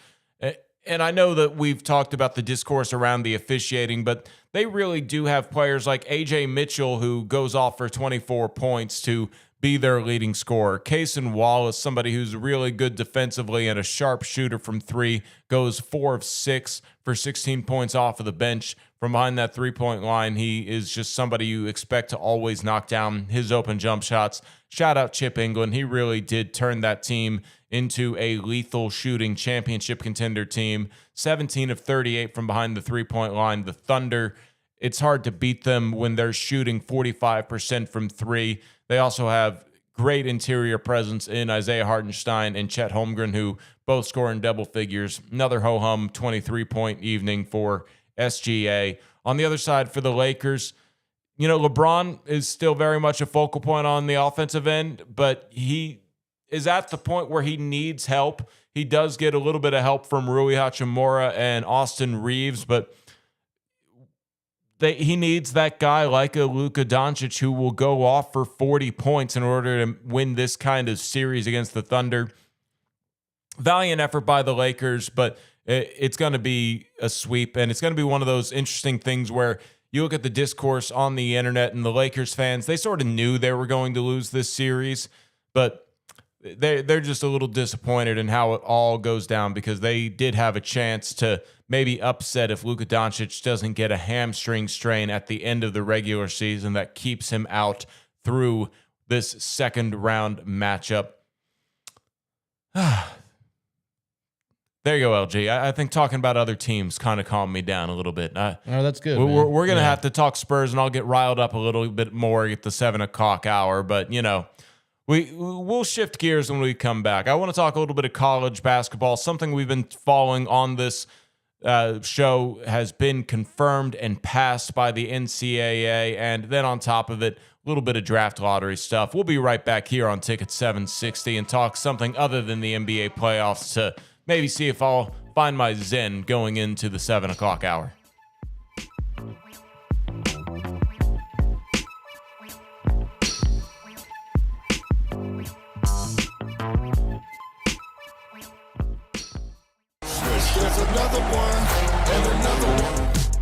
And I know that we've talked about the discourse around the officiating, but they really do have players like A.J. Mitchell, who goes off for 24 points to be their leading scorer. Cason Wallace, somebody who's really good defensively and a sharp shooter from 3, goes 4 of 6 for 16 points off of the bench. From behind that 3-point line, he is just somebody you expect to always knock down his open jump shots. Shout out Chip England. He really did turn that team into a lethal shooting championship contender team. 17 of 38 from behind the 3-point line. The Thunder, it's hard to beat them when they're shooting 45% from 3. They also have great interior presence in Isaiah Hartenstein and Chet Holmgren, who both score in double figures. Another ho-hum 23-point evening for SGA. On the other side for the Lakers, you know, LeBron is still very much a focal point on the offensive end, but he is at the point where he needs help. He does get a little bit of help from Rui Hachimura and Austin Reeves, but he needs that guy like a Luka Doncic who will go off for 40 points in order to win this kind of series against the Thunder. Valiant effort by the Lakers, but it's going to be a sweep, and it's going to be one of those interesting things where you look at the discourse on the internet, and the Lakers fans, they sort of knew they were going to lose this series, but they're just a little disappointed in how it all goes down because they did have a chance to maybe upset if Luka Doncic doesn't get a hamstring strain at the end of the regular season that keeps him out through this second-round matchup. There you go, LG. I think talking about other teams kind of calmed me down a little bit. Oh, that's good. We're going to have to talk Spurs, and I'll get riled up a little bit more at the 7 o'clock hour. But, you know, we'll shift gears when we come back. I want to talk a little bit of college basketball. Something we've been following on this show has been confirmed and passed by the NCAA. And then on top of it, a little bit of draft lottery stuff. We'll be right back here on Ticket 760 and talk something other than the NBA playoffs to maybe see if I'll find my zen going into the 7 o'clock hour.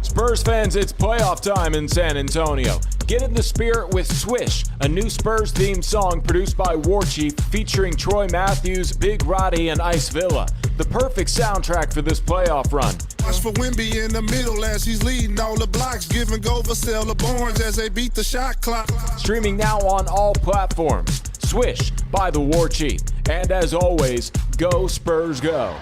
Spurs fans, it's playoff time in San Antonio. Get in the spirit with Swish, a new Spurs-themed song produced by War Chief featuring Troy Matthews, Big Roddy, and Ice Villa. The perfect soundtrack for this playoff run. Watch for Wemby in the middle as he's leading all the blocks, giving go for sell the Barnes as they beat the shot clock. Streaming now on all platforms. Swish by the War Chief. And as always, go Spurs go.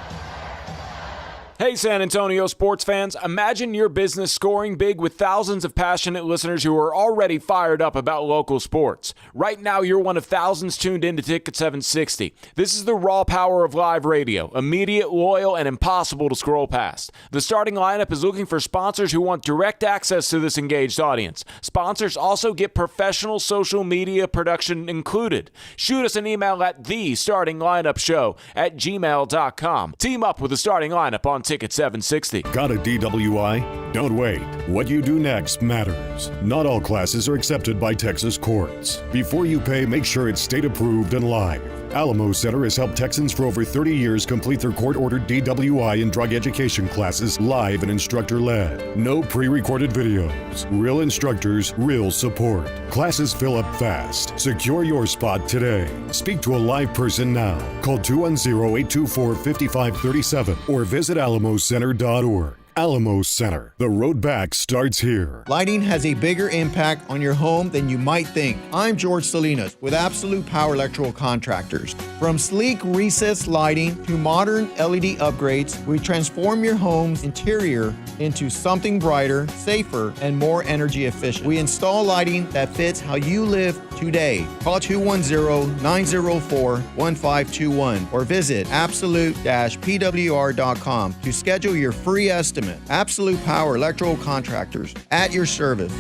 Hey San Antonio sports fans, imagine your business scoring big with thousands of passionate listeners who are already fired up about local sports. Right now, you're one of thousands tuned in to Ticket 760. This is the raw power of live radio, immediate, loyal, and impossible to scroll past. The starting lineup is looking for sponsors who want direct access to this engaged audience. Sponsors also get professional social media production included. Shoot us an email at thestartinglineupshow@gmail.com. Team up with the starting lineup on Ticket 760. Got a DWI? Don't wait. What you do next matters. Not all classes are accepted by Texas courts. Before you pay, make sure it's state approved and live. Alamo Center has helped Texans for over 30 years complete their court-ordered DWI and drug education classes live and instructor-led. No pre-recorded videos. Real instructors, real support. Classes fill up fast. Secure your spot today. Speak to a live person now. Call 210-824-5537 or visit alamocenter.org. Alamo Center. The road back starts here. Lighting has a bigger impact on your home than you might think. I'm George Salinas with Absolute Power Electrical Contractors. From sleek recessed lighting to modern LED upgrades, we transform your home's interior into something brighter, safer, and more energy efficient. We install lighting that fits how you live today. Call 210-904-1521 or visit absolute-pwr.com to schedule your free estimate. Absolute Power Electrical Contractors, at your service.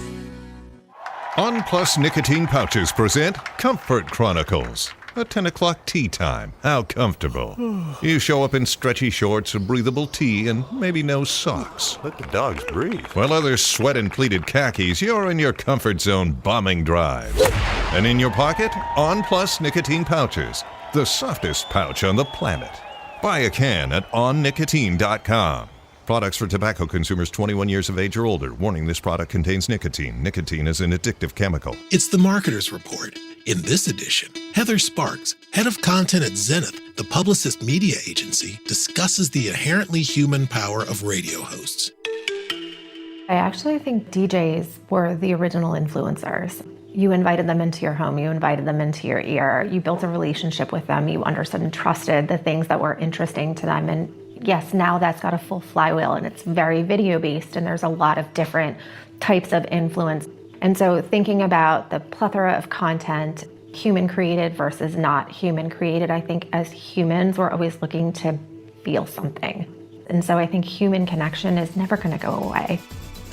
On Plus Nicotine Pouches present Comfort Chronicles. A 10 o'clock tea time. How comfortable. You show up in stretchy shorts, a breathable tee, and maybe no socks. Let the dogs breathe. While others sweat in pleated khakis, you're in your comfort zone bombing drives. And in your pocket, On Plus Nicotine Pouches. The softest pouch on the planet. Buy a can at onnicotine.com. Products for tobacco consumers 21 years of age or older. Warning, this product contains nicotine. Nicotine is an addictive chemical. It's the Marketer's Report. In this edition, Heather Sparks, head of content at Zenith, the Publicist media agency, discusses the inherently human power of radio hosts. I actually think DJs were the original influencers. You invited them into your home, you invited them into your ear, you built a relationship with them, you understood and trusted the things that were interesting to them. And yes, now that's got a full flywheel and it's very video based and there's a lot of different types of influence. And so thinking about the plethora of content, human created versus not human created, I think as humans, we're always looking to feel something. And so I think human connection is never going to go away.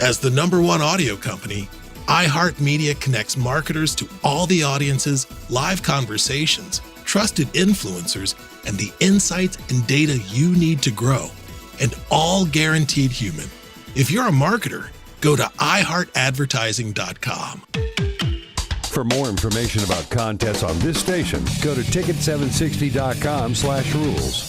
As the #1 audio company, iHeartMedia connects marketers to all the audiences, live conversations, trusted influencers, and the insights and data you need to grow, and all guaranteed human. If you're a marketer, go to iHeartAdvertising.com. For more information about contests on this station, go to ticket760.com/rules.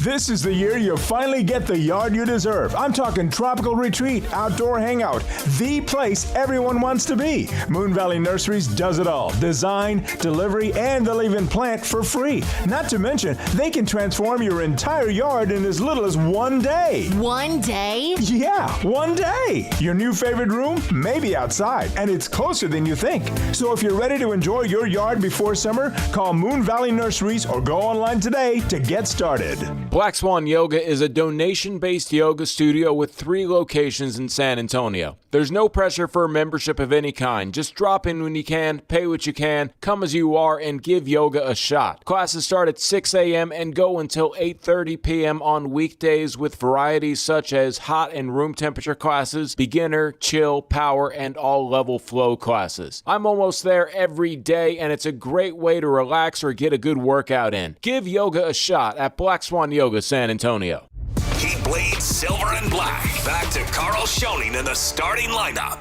This is the year you finally get the yard you deserve. I'm talking tropical retreat, outdoor hangout, the place everyone wants to be. Moon Valley Nurseries does it all. Design, delivery, and they'll even plant for free. Not to mention, they can transform your entire yard in as little as 1 day. 1 day? Yeah, 1 day. Your new favorite room? Maybe outside, and it's closer than you think. So if you're ready to enjoy your yard before summer, call Moon Valley Nurseries or go online today to get started. Black Swan Yoga is a donation-based yoga studio with 3 locations in San Antonio. There's no pressure for a membership of any kind. Just drop in when you can, pay what you can, come as you are, and give yoga a shot. Classes start at 6 a.m. and go until 8:30 p.m. on weekdays with varieties such as hot and room temperature classes, beginner, chill, power, and all-level flow classes. I'm almost there every day, and it's a great way to relax or get a good workout in. Give yoga a shot at Black Swan Yoga San Antonio. He bleeds silver and black. Back to Carl Schoening in the starting lineup.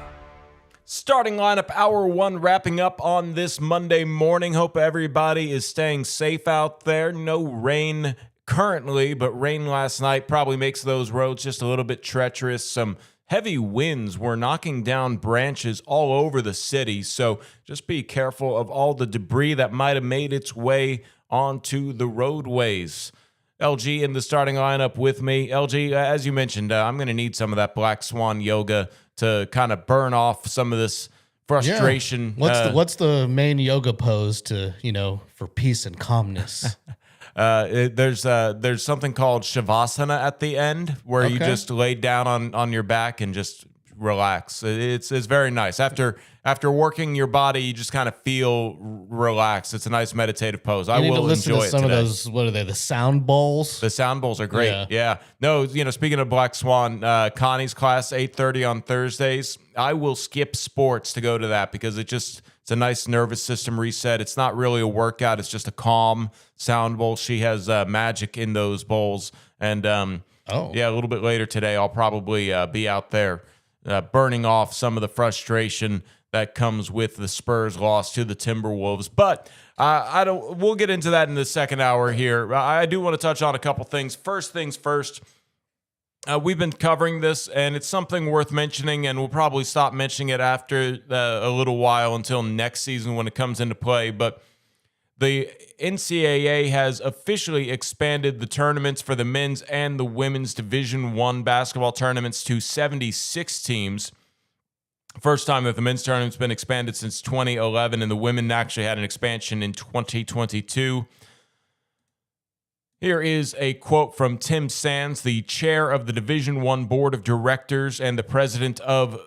Starting lineup, hour 1 wrapping up on this Monday morning. Hope everybody is staying safe out there. No rain currently, but rain last night probably makes those roads just a little bit treacherous. Some heavy winds were knocking down branches all over the city. So just be careful of all the debris that might have made its way onto the roadways. LG in the starting lineup with me. LG, as you mentioned, I'm going to need some of that Black Swan yoga to kind of burn off some of this frustration. Yeah. What's the main yoga pose for peace and calmness? There's something called Shavasana at the end where you just lay down on your back and just relax. It's very nice. After working your body, you just kind of feel relaxed. It's a nice meditative pose. I will enjoy it some today. of those, what are they, the sound bowls? The sound bowls are great. Yeah. No, speaking of Black Swan, Connie's class, 8:30 on Thursdays. I will skip sports to go to that because it's a nice nervous system reset. It's not really a workout. It's just a calm sound bowl. She has magic in those bowls. And a little bit later today, I'll probably be out there burning off some of the frustration that comes with the Spurs loss to the Timberwolves. But we'll get into that in the second hour here. I do want to touch on a couple things. First things first, we've been covering this, and it's something worth mentioning, and we'll probably stop mentioning it after a little while until next season when it comes into play. But the NCAA has officially expanded the tournaments for the men's and the women's Division I basketball tournaments to 76 teams. First time that the men's tournament's been expanded since 2011, and the women actually had an expansion in 2022. Here is a quote from Tim Sands, the chair of the Division I Board of Directors and the president of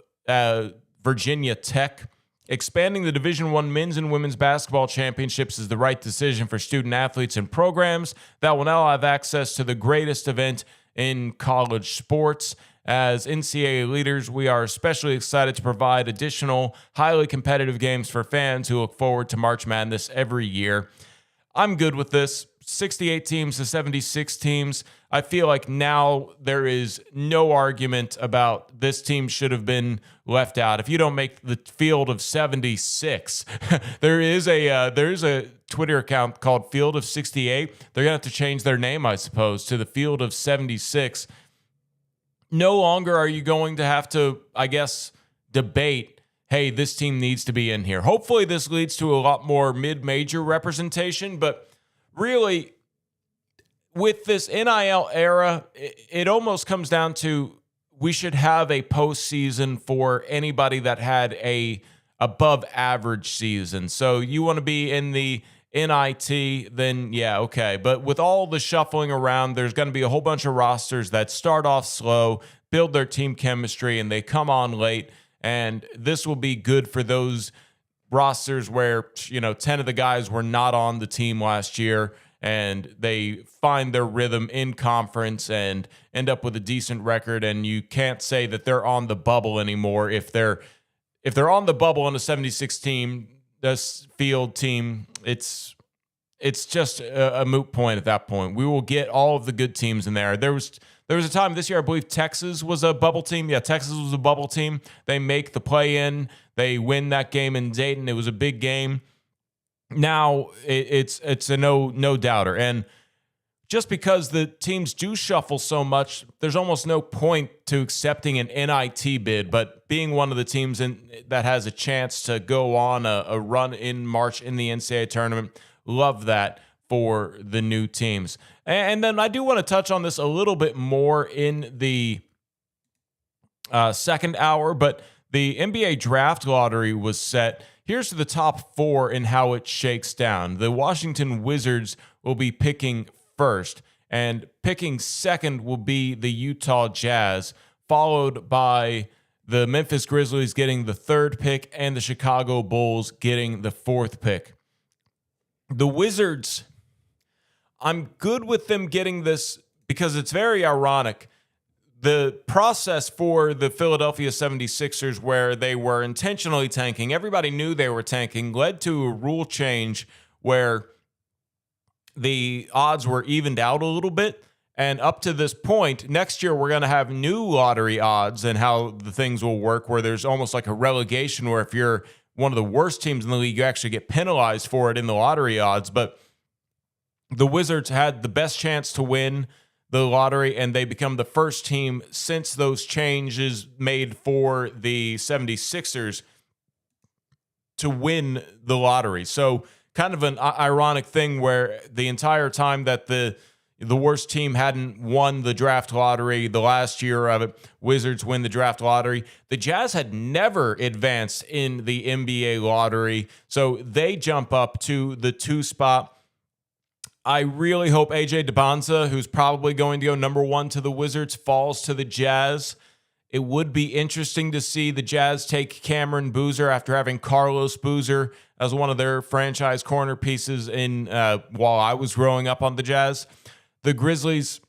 Virginia Tech. Expanding the Division I men's and women's basketball championships is the right decision for student athletes and programs that will now have access to the greatest event in college sports. As NCAA leaders, we are especially excited to provide additional highly competitive games for fans who look forward to March Madness every year. I'm good with this. 68 teams to 76 teams. I feel like now there is no argument about this team should have been left out. If you don't make the field of 76, there's a Twitter account called Field of 68. They're going to have to change their name, I suppose, to the Field of 76. No longer are you going to have to, I guess, debate, hey, this team needs to be in here. Hopefully this leads to a lot more mid-major representation, but really, with this NIL era, it almost comes down to we should have a postseason for anybody that had a above average season. So you want to be in the NIT, then yeah, okay. But with all the shuffling around, there's going to be a whole bunch of rosters that start off slow, build their team chemistry, and they come on late. And this will be good for those rosters where, 10 of the guys were not on the team last year, and they find their rhythm in conference and end up with a decent record. And you can't say that they're on the bubble anymore. If they're on the bubble on a 76 team, this field team, it's just a moot point at that point. We will get all of the good teams in there. There was a time this year, I believe Texas was a bubble team. Yeah, Texas was a bubble team. They make the play-in. They win that game in Dayton. It was a big game. Now it's a no doubter. And just because the teams do shuffle so much, there's almost no point to accepting an NIT bid. But being one of the teams that has a chance to go on a run in March in the NCAA tournament, love that for the new teams. And then I do want to touch on this a little bit more in the second hour, but the NBA draft lottery was set. Here's the top four and how it shakes down. The Washington Wizards will be picking first, and picking second will be the Utah Jazz, followed by the Memphis Grizzlies getting the third pick and the Chicago Bulls getting the fourth pick. The Wizards, I'm good with them getting this because it's very ironic. The process for the Philadelphia 76ers, where they were intentionally tanking, everybody knew they were tanking, led to a rule change where the odds were evened out a little bit. And up to this point, next year we're going to have new lottery odds and how the things will work, where there's almost like a relegation where if you're one of the worst teams in the league, you actually get penalized for it in the lottery odds. But the Wizards had the best chance to win the lottery, and they become the first team since those changes made for the 76ers to win the lottery. So kind of an ironic thing where the entire time that the worst team hadn't won the draft lottery, the last year of it, Wizards win the draft lottery. The Jazz had never advanced in the NBA lottery, so they jump up to the 2 spot. I really hope AJ DeBonza, who's probably going to go number 1 to the Wizards, falls to the Jazz. It would be interesting to see the Jazz take Cameron Boozer after having Carlos Boozer as one of their franchise corner pieces while I was growing up on the Jazz. The Grizzlies,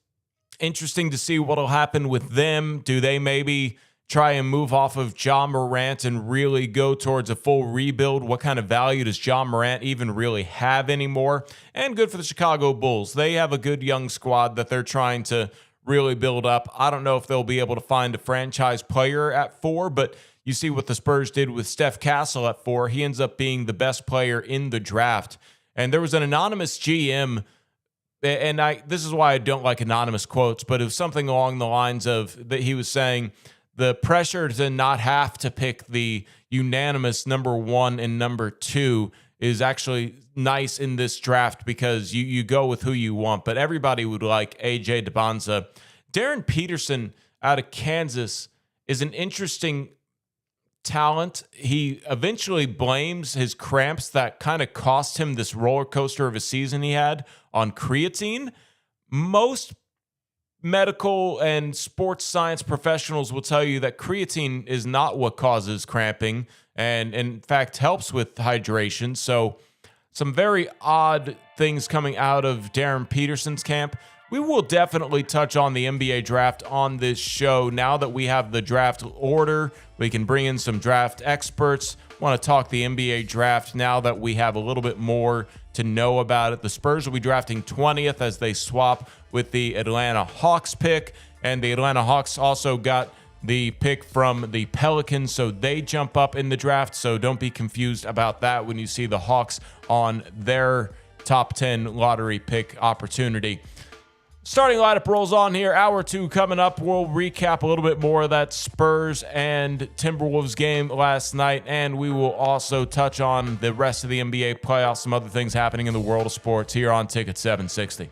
interesting to see what will happen with them. Do they maybe try and move off of Ja Morant and really go towards a full rebuild? What kind of value does Ja Morant even really have anymore? And good for the Chicago Bulls. They have a good young squad that they're trying to really build up. I don't know if they'll be able to find a franchise player at 4, but you see what the Spurs did with Steph Castle at 4. He ends up being the best player in the draft. And there was an anonymous GM, and this is why I don't like anonymous quotes, but it was something along the lines of that he was saying, the pressure to not have to pick the unanimous number 1 and number 2 is actually nice in this draft because you go with who you want. But everybody would like AJ DeBonza. Darren Peterson out of Kansas is an interesting talent. He eventually blames his cramps that kind of cost him this roller coaster of a season he had on creatine. Most medical and sports science professionals will tell you that creatine is not what causes cramping and in fact helps with hydration. So some very odd things coming out of Darren Peterson's camp. We will definitely touch on the NBA draft on this show. Now that we have the draft order, we can bring in some draft experts. Want to talk the NBA draft now that we have a little bit more to know about it. The Spurs will be drafting 20th as they swap with the Atlanta Hawks pick. And the Atlanta Hawks also got the pick from the Pelicans, so they jump up in the draft. So don't be confused about that when you see the Hawks on their top 10 lottery pick opportunity. Starting lineup rolls on here. Hour 2 coming up. We'll recap a little bit more of that Spurs and Timberwolves game last night, and we will also touch on the rest of the NBA playoffs, some other things happening in the world of sports here on Ticket 760.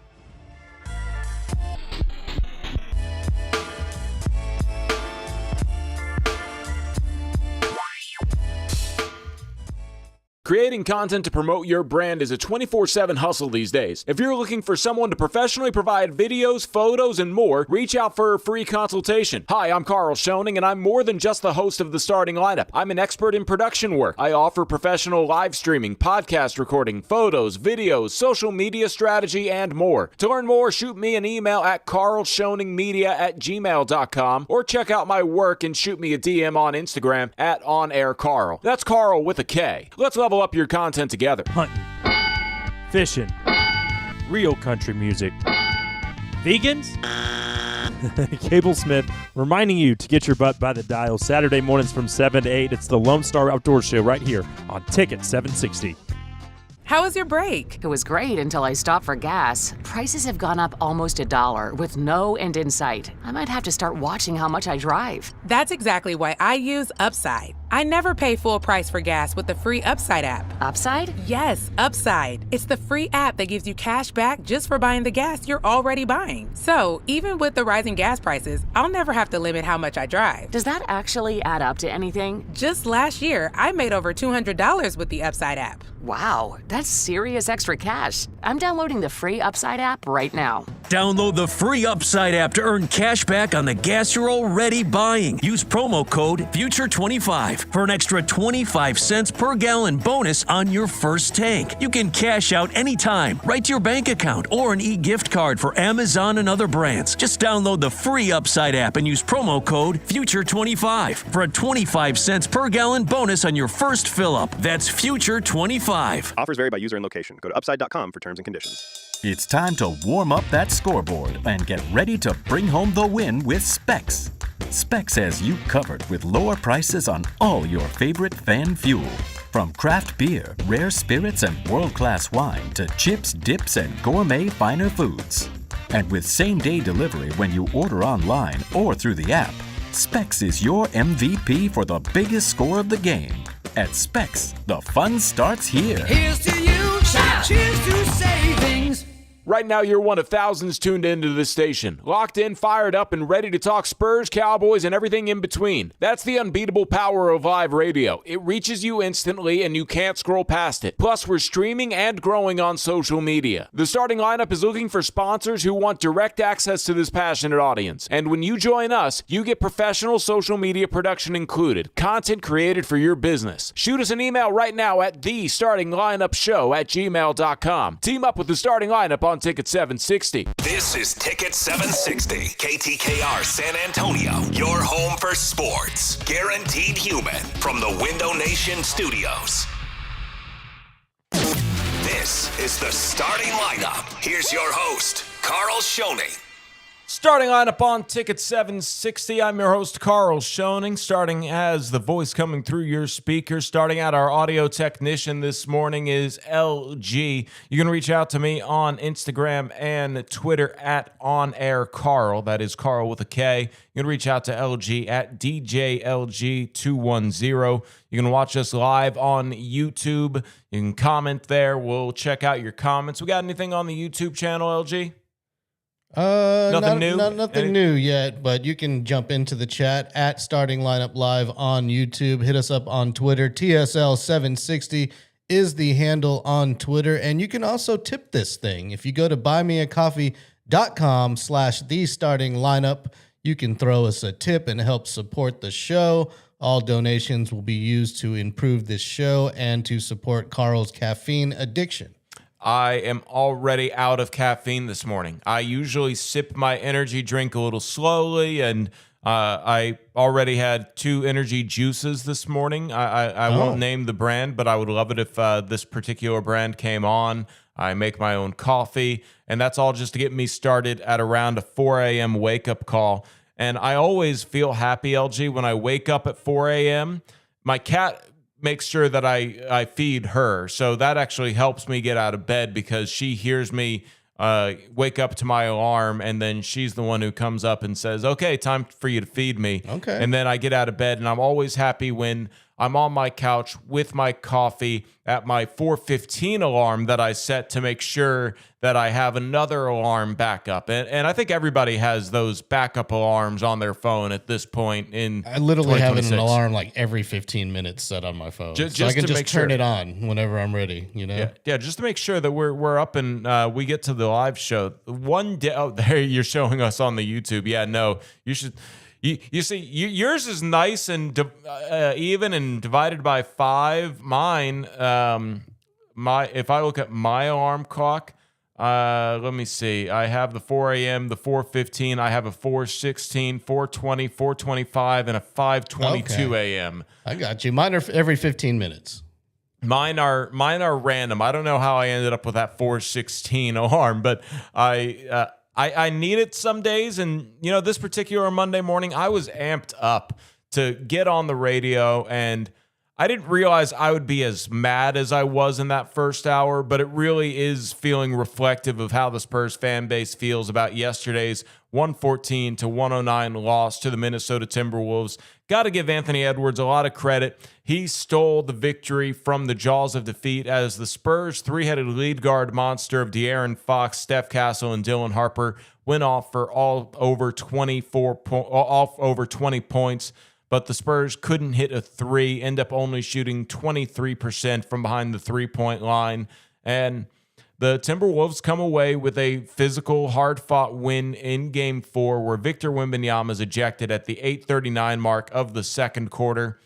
Creating content to promote your brand is a 24/7 hustle these days. If you're looking for someone to professionally provide videos, photos, and more, reach out for a free consultation. Hi, I'm Carl Schoening, and I'm more than just the host of the Starting Lineup. I'm an expert in production work. I offer professional live streaming, podcast recording, photos, videos, social media strategy, and more. To learn more, shoot me an email at carlschoeningmedia@gmail.com or check out my work and shoot me a DM on Instagram at OnAirCarl. That's Carl with a K. Let's level up your content together. Hunting, fishing, real country music, vegans. Cable Smith reminding you to get your butt by the dial Saturday mornings from 7 to 8. It's the Lone Star Outdoor Show right here on Ticket 760. How was your break? It was great until I stopped for gas. Prices have gone up almost $1 with no end in sight. I might have to start watching how much I drive. That's exactly why I use Upside. I never pay full price for gas with the free Upside app. Upside? Yes, Upside. It's the free app that gives you cash back just for buying the gas you're already buying. So, even with the rising gas prices, I'll never have to limit how much I drive. Does that actually add up to anything? Just last year, I made over $200 with the Upside app. Wow, that's serious extra cash. I'm downloading the free Upside app right now. Download the free Upside app to earn cash back on the gas you're already buying. Use promo code FUTURE25 for an extra 25 cents per gallon bonus on your first tank. You can cash out anytime, right to your bank account, or an e-gift card for Amazon and other brands. Just download the free Upside app and use promo code FUTURE25 for a 25 cents per gallon bonus on your first fill-up. That's FUTURE25. Offers vary by user and location. Go to upside.com for terms and conditions. It's time to warm up that scoreboard and get ready to bring home the win with Specs. Specs has you covered with lower prices on all your favorite fan fuel. From craft beer, rare spirits, and world-class wine to chips, dips, and gourmet finer foods. And with same-day delivery when you order online or through the app, Specs is your MVP for the biggest score of the game. At Specs, the fun starts here. Here's to you, cheers to savings. Right now, you're one of thousands tuned into this station. Locked in, fired up, and ready to talk Spurs, Cowboys, and everything in between. That's the unbeatable power of live radio. It reaches you instantly, and you can't scroll past it. Plus, we're streaming and growing on social media. The starting lineup is looking for sponsors who want direct access to this passionate audience. And when you join us, you get professional social media production included. Content created for your business. Shoot us an email right now at thestartinglineupshow@gmail.com. Team up with the starting lineup on Ticket 760. This is Ticket 760, KTKR San Antonio, your home for sports. Guaranteed human from the Window Nation studios. This is the starting lineup. Here's your host, Carl Schoening. Starting lineup on Ticket 760. I'm your host, Carl Schoening, starting as the voice coming through your speakers. Starting out, our audio technician this morning is LG. You can reach out to me on Instagram and Twitter at OnAirCarl. That is Carl with a K. You can reach out to LG at DJLG210. You can watch us live on YouTube. You can comment there. We'll check out your comments. We got anything on the YouTube channel, LG? Nothing new? Nothing new yet, but you can jump into the chat at Starting Lineup Live on YouTube. Hit us up on Twitter. TSL760 is the handle on Twitter. And you can also tip this thing. If you go to buymeacoffee.com/thestartinglineup, you can throw us a tip and help support the show. All donations will be used to improve this show and to support Carl's caffeine addiction. I am already out of caffeine this morning. I usually sip my energy drink a little slowly, and I already had 2 energy juices this morning. I won't name the brand, but I would love it if this particular brand came on. I make my own coffee, and that's all just to get me started at around a 4 a.m. wake-up call. And I always feel happy, LG, when I wake up at 4 a.m. My cat makes sure that I feed her. So that actually helps me get out of bed because she hears me wake up to my alarm, and then she's the one who comes up and says, okay, time for you to feed me. Okay. And then I get out of bed, and I'm always happy when I'm on my couch with my coffee at my 4:15 alarm that I set to make sure that I have another alarm backup. And I think everybody has those backup alarms on their phone at this point in I literally have an 2026. alarm like every 15 minutes set on my phone. Just so I can to just make turn sure. it on whenever I'm ready, you know? Yeah, just to make sure that we're up and we get to the live show. One day, oh, there you're showing us on the YouTube. Yeah, no, you should. You see, yours is nice and even and divided by 5. Mine, if I look at my alarm clock, let me see. I have the 4 a.m., the 4:15. I have a 4:16, 4:20, 4:25, and a 5:22 a.m. I got you. Mine are every 15 minutes. Mine are random. I don't know how I ended up with that 4:16 alarm, but I need it some days. And, you know, this particular Monday morning, I was amped up to get on the radio, and I didn't realize I would be as mad as I was in that first hour, but it really is feeling reflective of how the Spurs fan base feels about yesterday's 114-109 loss to the Minnesota Timberwolves. Got to give Anthony Edwards a lot of credit. He stole the victory from the jaws of defeat as the Spurs' 3-headed lead guard monster of De'Aaron Fox, Steph Castle, and Dylan Harper went off for all over 20 points. But the Spurs couldn't hit a 3, end up only shooting 23% from behind the 3-point line. And the Timberwolves come away with a physical, hard-fought win in Game 4 where Victor Wembanyama is ejected at the 8:39 mark of the second quarter.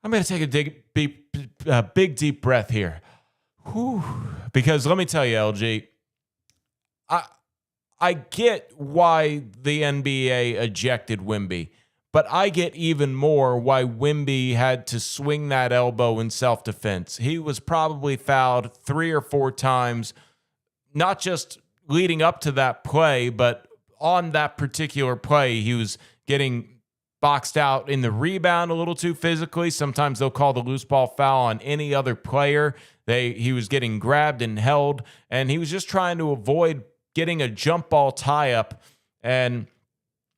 I'm going to take a big, deep breath here. Whew. Because let me tell you, LG, I get why the NBA ejected Wemby. But I get even more why Wemby had to swing that elbow in self-defense. He was probably fouled 3 or 4 times, not just leading up to that play, but on that particular play, he was getting boxed out in the rebound a little too physically. Sometimes they'll call the loose ball foul on any other player. He was getting grabbed and held, and he was just trying to avoid getting a jump ball tie-up, and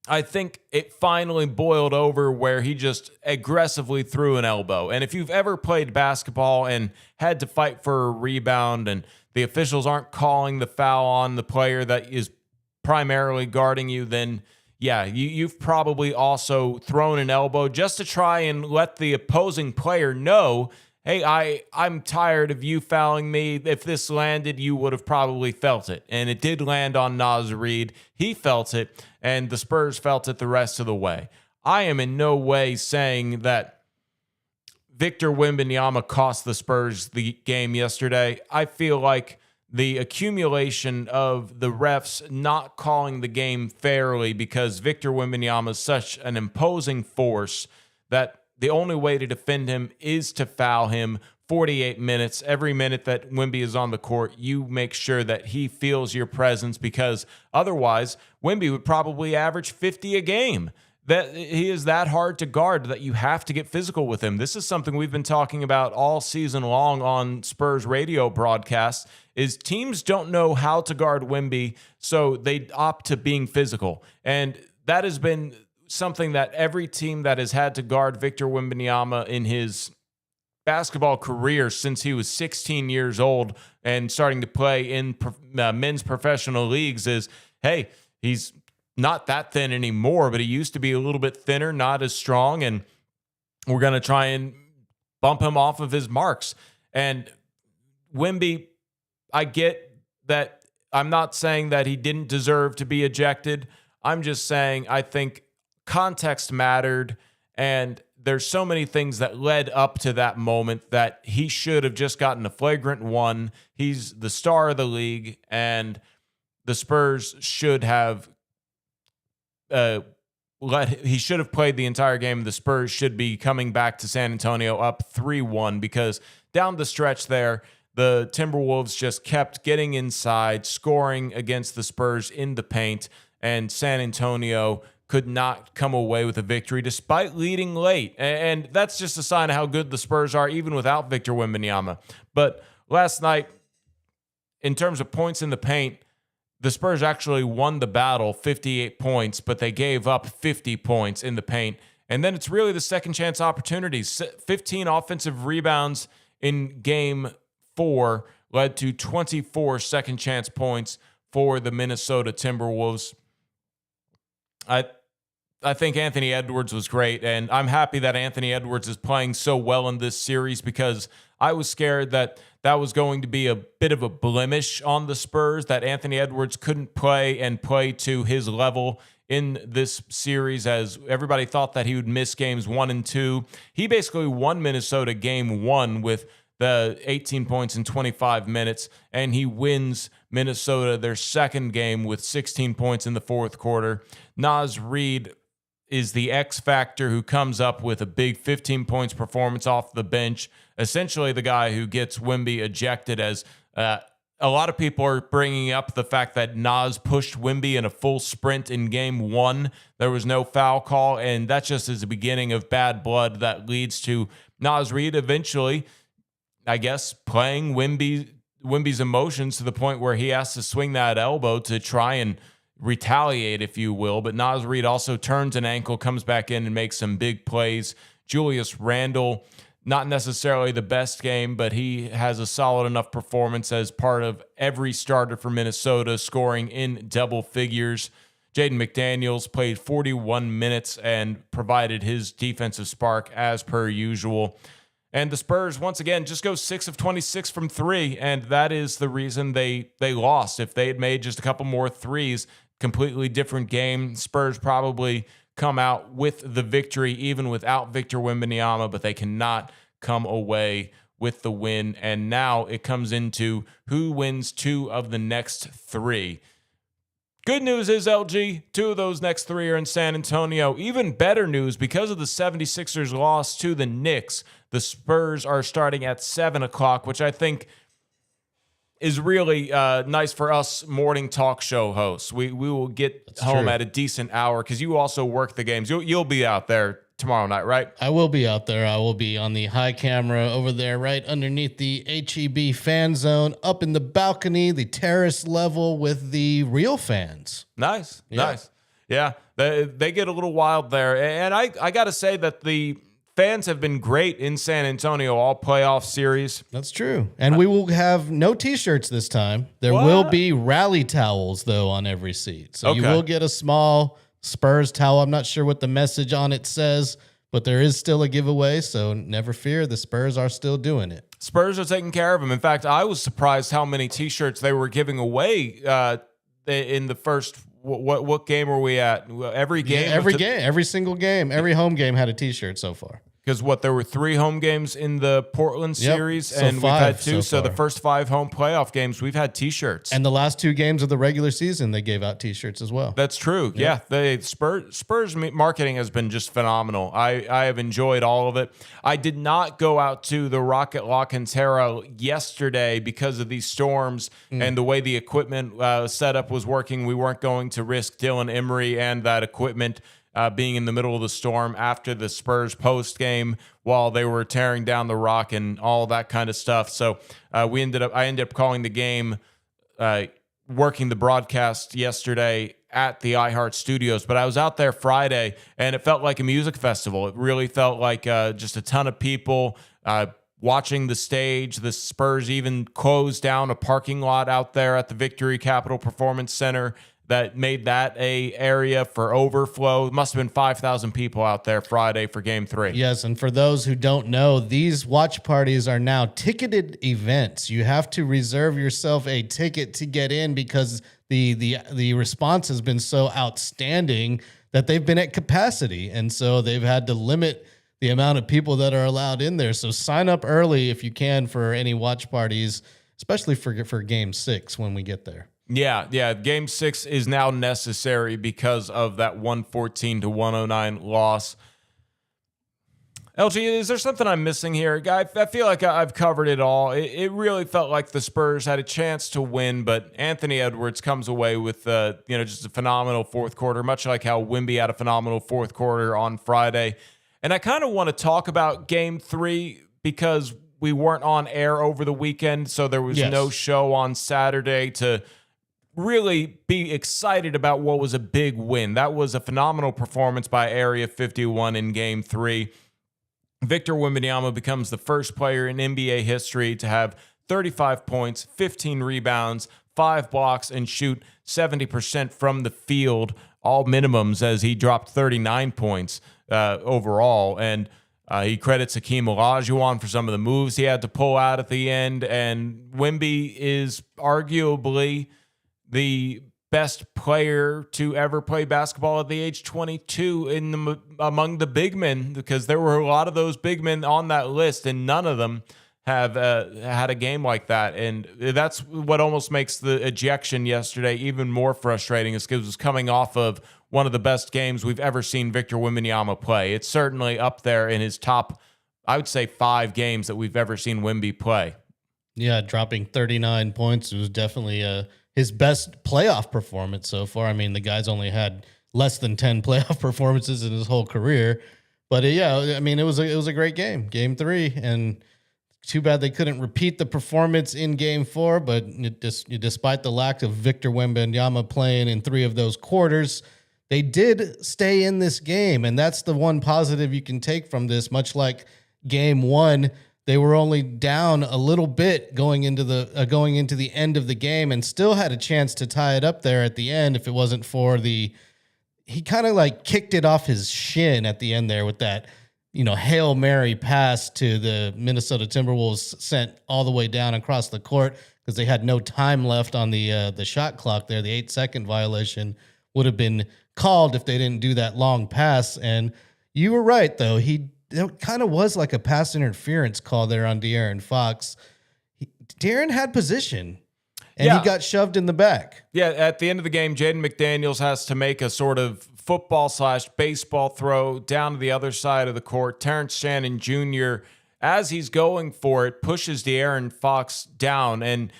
I think it finally boiled over where he just aggressively threw an elbow. And if you've ever played basketball and had to fight for a rebound and the officials aren't calling the foul on the player that is primarily guarding you, then yeah, you've probably also thrown an elbow just to try and let the opposing player know, hey, I'm tired of you fouling me. If this landed, you would have probably felt it. And it did land on Naz Reid. He felt it, and the Spurs felt it the rest of the way. I am in no way saying that Victor Wembanyama cost the Spurs the game yesterday. I feel like the accumulation of the refs not calling the game fairly because Victor Wembanyama is such an imposing force that the only way to defend him is to foul him 48 minutes. Every minute that Wemby is on the court, you make sure that he feels your presence, because otherwise Wemby would probably average 50 a game. That he is that hard to guard that you have to get physical with him. This is something we've been talking about all season long on Spurs radio broadcasts, is teams don't know how to guard Wemby, so they opt to being physical. And that has been something that every team that has had to guard Victor Wembanyama in his basketball career since he was 16 years old and starting to play in men's professional leagues is, hey, he's not that thin anymore, but he used to be a little bit thinner, not as strong, and we're going to try and bump him off of his marks. And Wemby, I get that. I'm not saying that he didn't deserve to be ejected. I'm just saying I think context mattered, and there's so many things that led up to that moment that he should have just gotten a flagrant one. He's the star of the league, and the Spurs should have he should have played the entire game. The Spurs should be coming back to San Antonio up 3-1, because down the stretch there, the Timberwolves just kept getting inside, scoring against the Spurs in the paint, and San Antonio could not come away with a victory despite leading late. And that's just a sign of how good the Spurs are, even without Victor Wembanyama. But last night, in terms of points in the paint, the Spurs actually won the battle, 58 points, but they gave up 50 points in the paint. And then it's really the second chance opportunities. 15 offensive rebounds in game 4 led to 24 second chance points for the Minnesota Timberwolves. I think Anthony Edwards was great, and I'm happy that Anthony Edwards is playing so well in this series, because I was scared that that was going to be a bit of a blemish on the Spurs, that Anthony Edwards couldn't play and play to his level in this series, as everybody thought that he would miss games 1 and 2. He basically won Minnesota game 1 with the 18 points in 25 minutes, and he wins Minnesota their second game with 16 points in the fourth quarter. Naz Reid is the X factor who comes up with a big 15 points performance off the bench, essentially the guy who gets Wemby ejected, as a lot of people are bringing up the fact that Naz pushed Wemby in a full sprint in game 1. There was no foul call, and that just is the beginning of bad blood that leads to Naz Reid eventually, I guess, playing Wemby's emotions to the point where he has to swing that elbow to try and retaliate, if you will. But Naz Reid also turns an ankle, comes back in and makes some big plays. Julius Randle, not necessarily the best game, but he has a solid enough performance as part of every starter for Minnesota, scoring in double figures. Jaden McDaniels played 41 minutes and provided his defensive spark as per usual. And the Spurs, once again, just go 6 of 26 from 3, and that is the reason they lost. If they had made just a couple more threes, completely different game. Spurs probably come out with the victory, even without Victor Wembanyama, but they cannot come away with the win. And now it comes into who wins 2 of the next 3. Good news is, LG, 2 of those next 3 are in San Antonio. Even better news, because of the 76ers loss to the Knicks, the Spurs are starting at 7 o'clock, which I think is really nice for us morning talk show hosts. We will get home at a decent hour, because you also work the games. You'll be out there tomorrow night, right? I will be out there. I will be on the high camera over there, right underneath the HEB fan zone, up in the balcony, the terrace level with the real fans. Nice. Yeah. Nice. Yeah, they get a little wild there. And I got to say that the fans have been great in San Antonio all playoff series. That's true. And we will have no T-shirts this time. There will be rally towels, though, on every seat. So you will get a small Spurs towel. I'm not sure what the message on it says, but there is still a giveaway. So never fear. The Spurs are still doing it. Spurs are taking care of them. In fact, I was surprised how many T-shirts they were giving away in the first. What game were we at? Every game? Yeah, every single game. Every home game had a T-shirt so far. Because there were 3 home games in the Portland series, so and we've had 2. so The far. first 5 home playoff games, we've had T-shirts. And the last 2 games of the regular season, they gave out T-shirts as well. That's true. Yeah, the Spurs marketing has been just phenomenal. I have enjoyed all of it. I did not go out to the Rocket La Cantera yesterday because of these storms and the way the equipment setup was working. We weren't going to risk Dylan Emery and that equipment being in the middle of the storm after the Spurs post game while they were tearing down the rock and all that kind of stuff. So I ended up calling the game, working the broadcast yesterday at the iHeart Studios. But I was out there Friday, and it felt like a music festival. It really felt like just a ton of people watching the stage. The Spurs even closed down a parking lot out there at the Victory Capital Performance Center that made that a area for overflow. It must have been 5,000 people out there Friday for Game 3. Yes, and for those who don't know, these watch parties are now ticketed events. You have to reserve yourself a ticket to get in because the response has been so outstanding that they've been at capacity, and so they've had to limit the amount of people that are allowed in there. So sign up early if you can for any watch parties, especially for Game 6 when we get there. Yeah. Game 6 is now necessary because of that 114-109 loss. LG, is there something I'm missing here? I feel like I've covered it all. It really felt like the Spurs had a chance to win, but Anthony Edwards comes away with just a phenomenal fourth quarter, much like how Wemby had a phenomenal fourth quarter on Friday. And I kind of want to talk about Game 3 because we weren't on air over the weekend, so there was no show on Saturday to really be excited about what was a big win. That was a phenomenal performance by Area 51 in Game 3. Victor Wembanyama becomes the first player in NBA history to have 35 points, 15 rebounds, 5 blocks, and shoot 70% from the field, all minimums, as he dropped 39 points overall. And he credits Hakeem Olajuwon for some of the moves he had to pull out at the end. And Wemby is arguably the best player to ever play basketball at the age 22 among the big men, because there were a lot of those big men on that list, and none of them have had a game like that. And that's what almost makes the ejection yesterday even more frustrating, is because it was coming off of one of the best games we've ever seen Victor Wembanyama play. It's certainly up there in his top, I would say, 5 games that we've ever seen Wemby play. Yeah, dropping 39 points was definitely his best playoff performance so far. I mean, the guy's only had less than 10 playoff performances in his whole career. But it was a great game, Game 3, and too bad they couldn't repeat the performance in Game 4. But despite the lack of Victor Wembanyama playing in 3 of those quarters, they did stay in this game, and that's the one positive you can take from this. Much like Game 1, they were only down a little bit going into the end of the game, and still had a chance to tie it up there at the end if it wasn't for he kind of like kicked it off his shin at the end there with that, Hail Mary pass to the Minnesota Timberwolves, sent all the way down across the court because they had no time left on the shot clock there. The 8-second violation would have been called if they didn't do that long pass. And you were right, though. It kind of was like a pass interference call there on De'Aaron Fox. De'Aaron had position, and he got shoved in the back. Yeah, at the end of the game, Jaden McDaniels has to make a sort of football/baseball throw down to the other side of the court. Terrence Shannon Jr., as he's going for it, pushes De'Aaron Fox down. And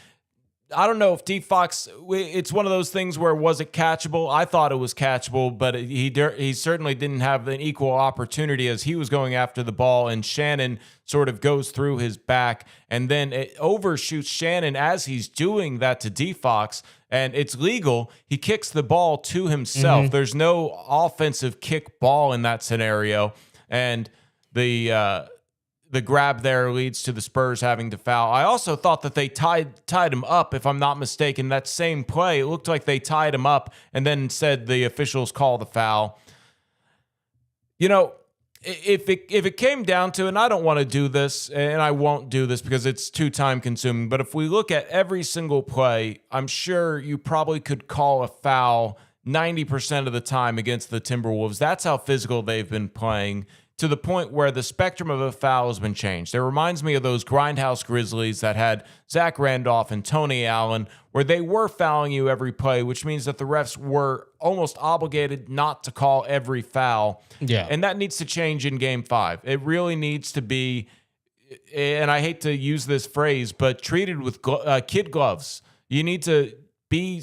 I don't know if D-Fox, it's one of those things where was it catchable? I thought it was catchable, but he certainly didn't have an equal opportunity as he was going after the ball, and Shannon sort of goes through his back, and then it overshoots Shannon as he's doing that to D-Fox, and it's legal. He kicks the ball to himself. There's no offensive kick ball in that scenario, and the grab there leads to the Spurs having to foul. I also thought that they tied him up, if I'm not mistaken. That same play, it looked like they tied him up and then said the officials call the foul. You know, if it came down to, and I don't want to do this, and I won't do this because it's too time consuming, but if we look at every single play, I'm sure you probably could call a foul 90% of the time against the Timberwolves. That's how physical they've been playing, to the point where the spectrum of a foul has been changed. It reminds me of those Grindhouse Grizzlies that had Zach Randolph and Tony Allen, where they were fouling you every play, which means that the refs were almost obligated not to call every foul. Yeah. And that needs to change in Game 5. It really needs to be, and I hate to use this phrase, but treated with kid gloves. You need to be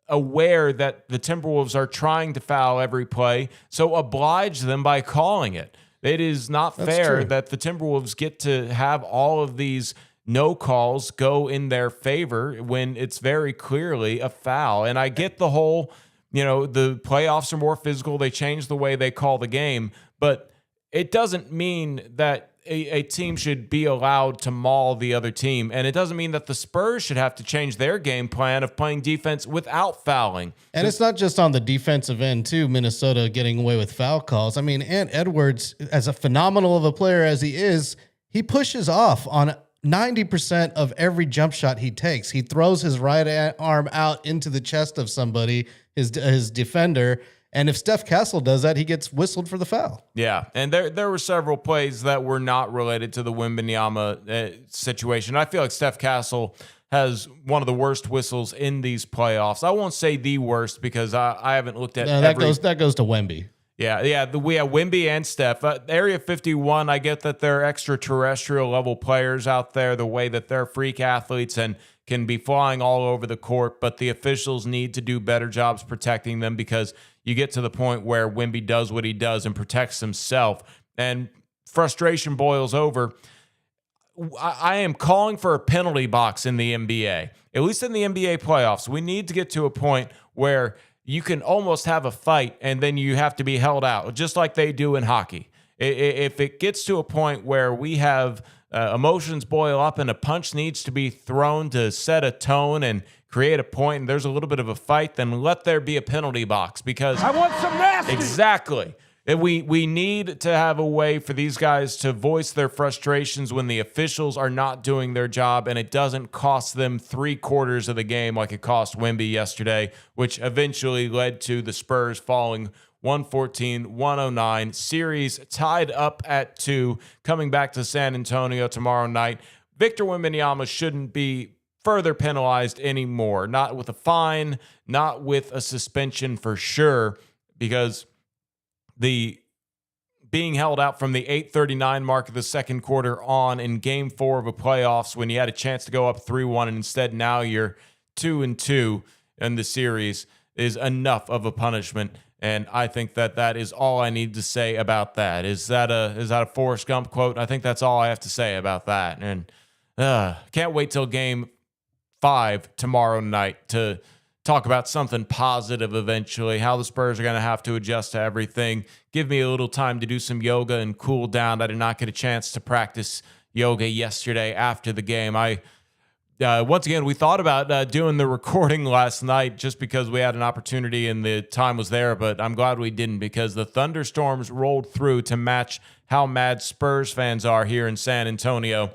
aware that the Timberwolves are trying to foul every play, so oblige them by calling it. It is not fair that the Timberwolves get to have all of these no calls go in their favor when it's very clearly a foul. And I get the whole, the playoffs are more physical. They change the way they call the game, but it doesn't mean that a team should be allowed to maul the other team. And it doesn't mean that the Spurs should have to change their game plan of playing defense without fouling. And it's not just on the defensive end, too, Minnesota getting away with foul calls. I mean, Ant Edwards, as a phenomenal of a player as he is, he pushes off on 90% of every jump shot he takes. He throws his right arm out into the chest of somebody, his defender. And if Steph Castle does that, he gets whistled for the foul. Yeah, and there were several plays that were not related to the Wembanyama situation. I feel like Steph Castle has one of the worst whistles in these playoffs. I won't say the worst because I haven't looked at that goes to Wemby. Yeah, we have Wemby and Steph. Area 51, I get that they're extraterrestrial level players out there, the way that they're freak athletes and can be flying all over the court, but the officials need to do better jobs protecting them, because you get to the point where Wemby does what he does and protects himself, and frustration boils over. I am calling for a penalty box in the NBA, at least in the NBA playoffs. We need to get to a point where you can almost have a fight and then you have to be held out, just like they do in hockey. If it gets to a point where we have emotions boil up and a punch needs to be thrown to set a tone and create a point, and there's a little bit of a fight, then let there be a penalty box, because I want some nasty. Exactly. And we need to have a way for these guys to voice their frustrations when the officials are not doing their job, and it doesn't cost them 3/4 of the game like it cost Wemby yesterday, which eventually led to the Spurs falling 114-109. Series tied up at 2, coming back to San Antonio tomorrow night. Victor Wembanyama shouldn't be further penalized anymore, not with a fine, not with a suspension for sure, because the being held out from the 8:39 mark of the second quarter on in Game 4 of the playoffs, when you had a chance to go up 3-1 and instead now you're 2-2 in the series, is enough of a punishment. And I think that is all I need to say about that. Is that a Forrest Gump quote? I think that's all I have to say about that. And can't wait till Game 5 tomorrow night to talk about something positive eventually, how the Spurs are going to have to adjust to everything. Give me a little time to do some yoga and cool down. I did not get a chance to practice yoga yesterday after the game. Once again, we thought about doing the recording last night just because we had an opportunity and the time was there, but I'm glad we didn't, because the thunderstorms rolled through to match how mad Spurs fans are here in San Antonio.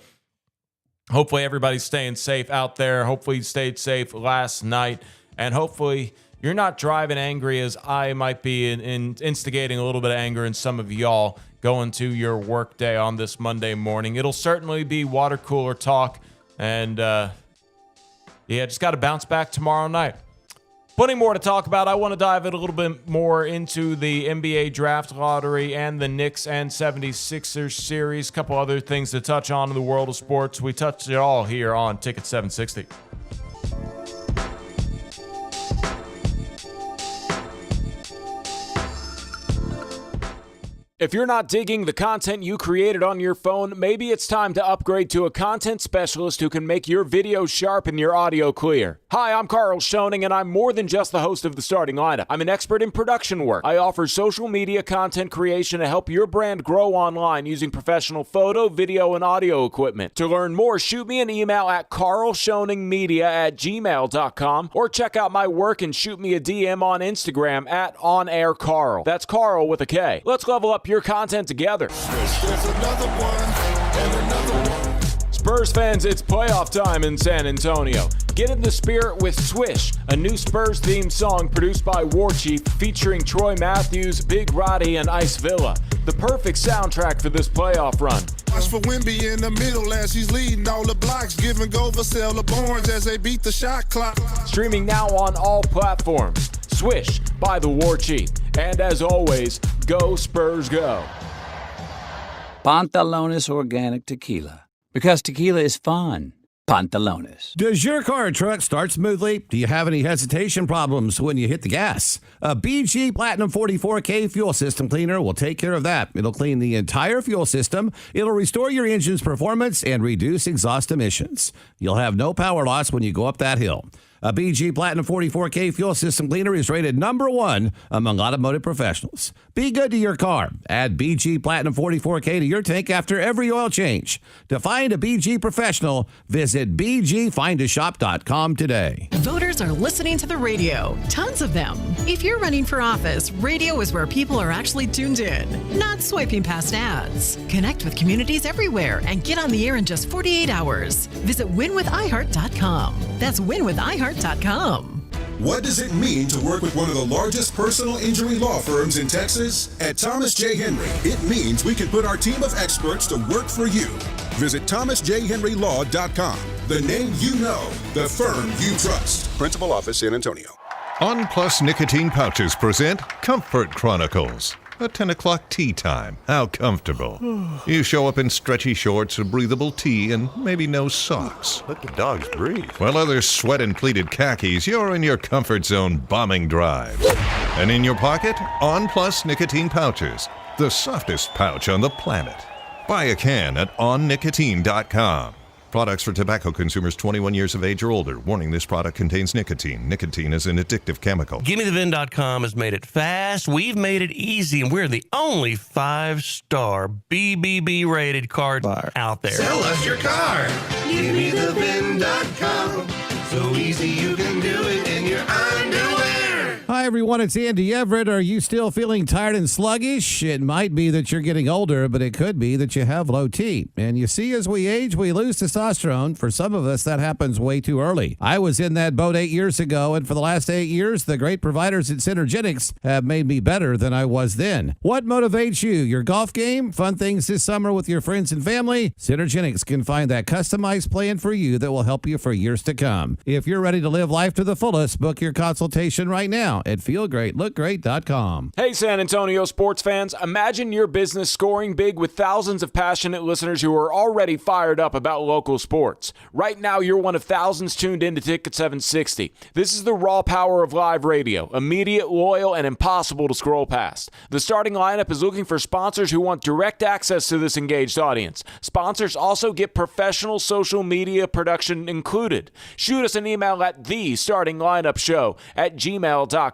Hopefully everybody's staying safe out there. Hopefully you stayed safe last night. And hopefully you're not driving angry as I might be in instigating a little bit of anger in some of y'all going to your work day on this Monday morning. It'll certainly be water cooler talk. And, just got to bounce back tomorrow night. Plenty more to talk about. I want to dive in a little bit more into the NBA draft lottery and the Knicks and 76ers series. A couple other things to touch on in the world of sports. We touched it all here on Ticket 760. If you're not digging the content you created on your phone, maybe it's time to upgrade to a content specialist who can make your video sharp and your audio clear. Hi, I'm Carl Schoening, and I'm more than just the host of The Starting Lineup. I'm an expert in production work. I offer social media content creation to help your brand grow online using professional photo, video, and audio equipment. To learn more, shoot me an email at carlschoeningmedia@gmail.com or check out my work and shoot me a DM on Instagram at OnAirCarl. That's Carl with a K. Let's level up your content together. Spurs fans, it's playoff time in San Antonio. Get in the spirit with Swish, a new Spurs-themed song produced by War Chief featuring Troy Matthews, Big Roddy, and Ice Villa. The perfect soundtrack for this playoff run. Watch for Wemby in the middle as he's leading all the blocks, giving Govasel the boards as they beat the shot clock. Streaming now on all platforms. Swish by the War Chief. And as always, go Spurs go. Pantalones Organic Tequila. Because tequila is fun. Pantalones. Does your car or truck start smoothly? Do you have any hesitation problems when you hit the gas? A BG Platinum 44K fuel system cleaner will take care of that. It'll clean the entire fuel system. It'll restore your engine's performance and reduce exhaust emissions. You'll have no power loss when you go up that hill. A BG Platinum 44K fuel system cleaner is rated #1 among automotive professionals. Be good to your car. Add BG Platinum 44K to your tank after every oil change. To find a BG professional, visit bgfindashop.com today. Voters are listening to the radio. Tons of them. If you're running for office, radio is where people are actually tuned in, not swiping past ads. Connect with communities everywhere and get on the air in just 48 hours. Visit winwithiheart.com. That's winwithiheart.com. What does it mean to work with one of the largest personal injury law firms in Texas? At Thomas J. Henry, it means we can put our team of experts to work for you. Visit thomasjhenrylaw.com. The name you know, the firm you trust. Principal office, San Antonio. On Plus Nicotine Pouches present Comfort Chronicles. A 10 o'clock tea time. How comfortable. You show up in stretchy shorts, a breathable tee, and maybe no socks. Let the dogs breathe. While others sweat in pleated khakis, you're in your comfort zone bombing drives. And in your pocket, On Plus Nicotine Pouches. The softest pouch on the planet. Buy a can at onnicotine.com. Products for tobacco consumers 21 years of age or older. Warning, this product contains nicotine. Nicotine is an addictive chemical. GimmeTheVin.com has made it fast. We've made it easy, and we're the only 5-star BBB rated car bar out there. Sell us your car. GimmeTheVin.com. So easy you can do it in your underwear. Hi, everyone. It's Andy Everett. Are you still feeling tired and sluggish? It might be that you're getting older, but it could be that you have low T. And you see, as we age, we lose testosterone. For some of us, that happens way too early. I was in that boat 8 years ago, and for the last 8 years, the great providers at Synergenics have made me better than I was then. What motivates you? Your golf game? Fun things this summer with your friends and family? Synergenics can find that customized plan for you that will help you for years to come. If you're ready to live life to the fullest, book your consultation right now at feelgreatlookgreat.com. Hey, San Antonio sports fans, imagine your business scoring big with thousands of passionate listeners who are already fired up about local sports. Right now, you're one of thousands tuned in to Ticket 760. This is the raw power of live radio, immediate, loyal, and impossible to scroll past. The Starting Lineup is looking for sponsors who want direct access to this engaged audience. Sponsors also get professional social media production included. Shoot us an email at thestartinglineupshow@gmail.com.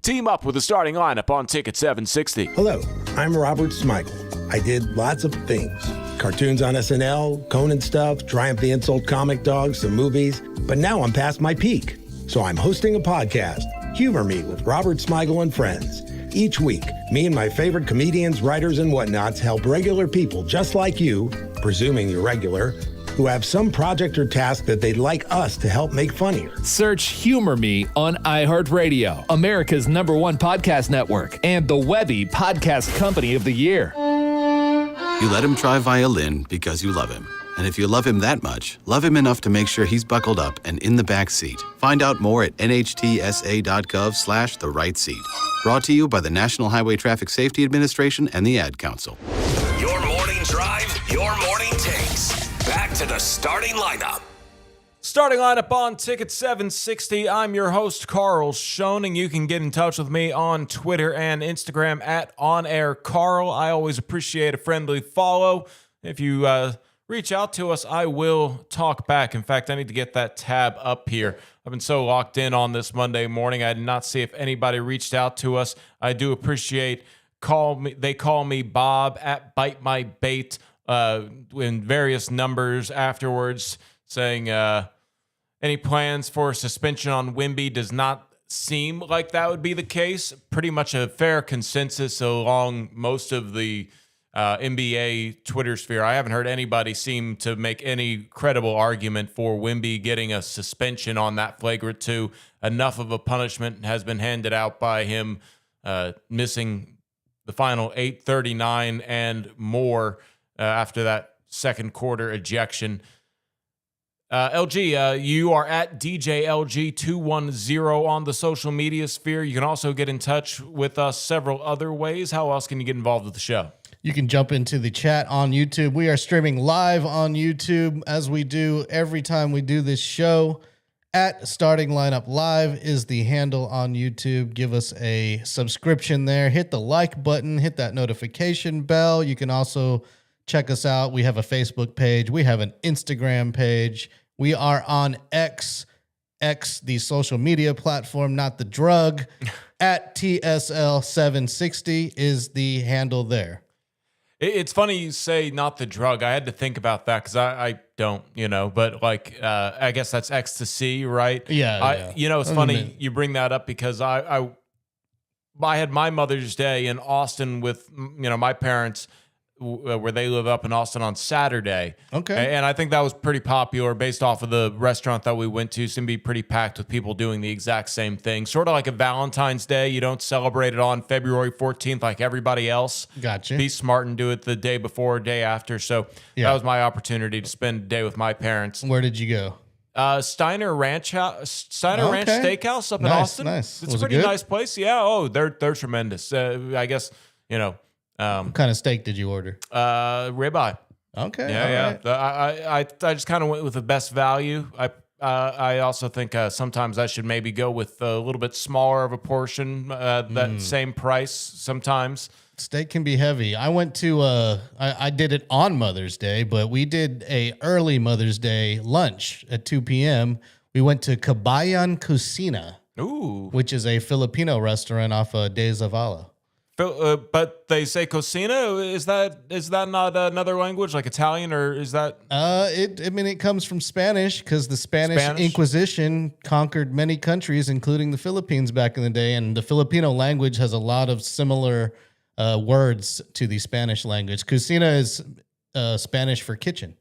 Team up with the Starting Lineup on Ticket 760. Hello, I'm Robert Smigel. I did lots of things. Cartoons on SNL, Conan stuff, Triumph the Insult Comic Dog, some movies. But now I'm past my peak. So I'm hosting a podcast, Humor Me with Robert Smigel and Friends. Each week, me and my favorite comedians, writers, and whatnots help regular people just like you, presuming you're regular, who have some project or task that they'd like us to help make funnier. Search Humor Me on iHeartRadio, America's #1 podcast network, and the Webby Podcast Company of the Year. You let him try violin because you love him. And if you love him that much, love him enough to make sure he's buckled up and in the back seat. Find out more at nhtsa.gov/the right seat. Brought to you by the National Highway Traffic Safety Administration and the Ad Council. Your morning drive, your morning takes. Back to the Starting Lineup. Starting lineup on Ticket 760. I'm your host, Carl Schoening. You can get in touch with me on Twitter and Instagram at OnAirCarl. I always appreciate a friendly follow. If you reach out to us, I will talk back. In fact, I need to get that tab up here. I've been so locked in on this Monday morning. I did not see if anybody reached out to us. I do appreciate they call me Bob at Bite My Bait in various numbers afterwards, saying any plans for suspension on Wemby does not seem like that would be the case. Pretty much a fair consensus along most of the NBA Twitter sphere. I haven't heard anybody seem to make any credible argument for Wemby getting a suspension on that flagrant 2. Enough of a punishment has been handed out by him missing the final 8:39 and more after that second quarter ejection. LG, you are at DJLG210 on the social media sphere. You can also get in touch with us several other ways. How else can you get involved with the show? You can jump into the chat on YouTube. We are streaming live on YouTube as we do every time we do this show. At Starting Lineup Live is the handle on YouTube. Give us a subscription there. Hit the like button. Hit that notification bell. You can also check us out. We have a Facebook page. We have an Instagram page. We are on X, the social media platform, not the drug. At TSL760 is the handle there. It's funny you say not the drug. I had to think about that because I don't, but I guess that's ecstasy, right? Yeah. It's funny you bring that up because I had my Mother's Day in Austin with, my parents, where they live up in Austin on Saturday. Okay. And I think that was pretty popular based off of the restaurant that we went to. It's going to be pretty packed with people doing the exact same thing. Sort of like a Valentine's Day. You don't celebrate it on February 14th like everybody else. Gotcha. Be smart and do it the day before or day after. So that was my opportunity to spend a day with my parents. Where did you go? Steiner Ranch Steakhouse up in Austin. Nice. It's a pretty nice place. Yeah. Oh, they're tremendous. I guess, what kind of steak did you order? Ribeye. Okay. Yeah. Right. I just kind of went with the best value. I also think sometimes I should maybe go with a little bit smaller of a portion, that same price sometimes. Steak can be heavy. I went to I did it on Mother's Day, but we did a early Mother's Day lunch at 2 p.m. We went to Kabayan Cocina, which is a Filipino restaurant off De Zavala. But they say cocina. Is that not another language like Italian, or is that? It comes from Spanish because the Spanish Inquisition conquered many countries, including the Philippines back in the day, and the Filipino language has a lot of similar words to the Spanish language. Cocina is Spanish for kitchen.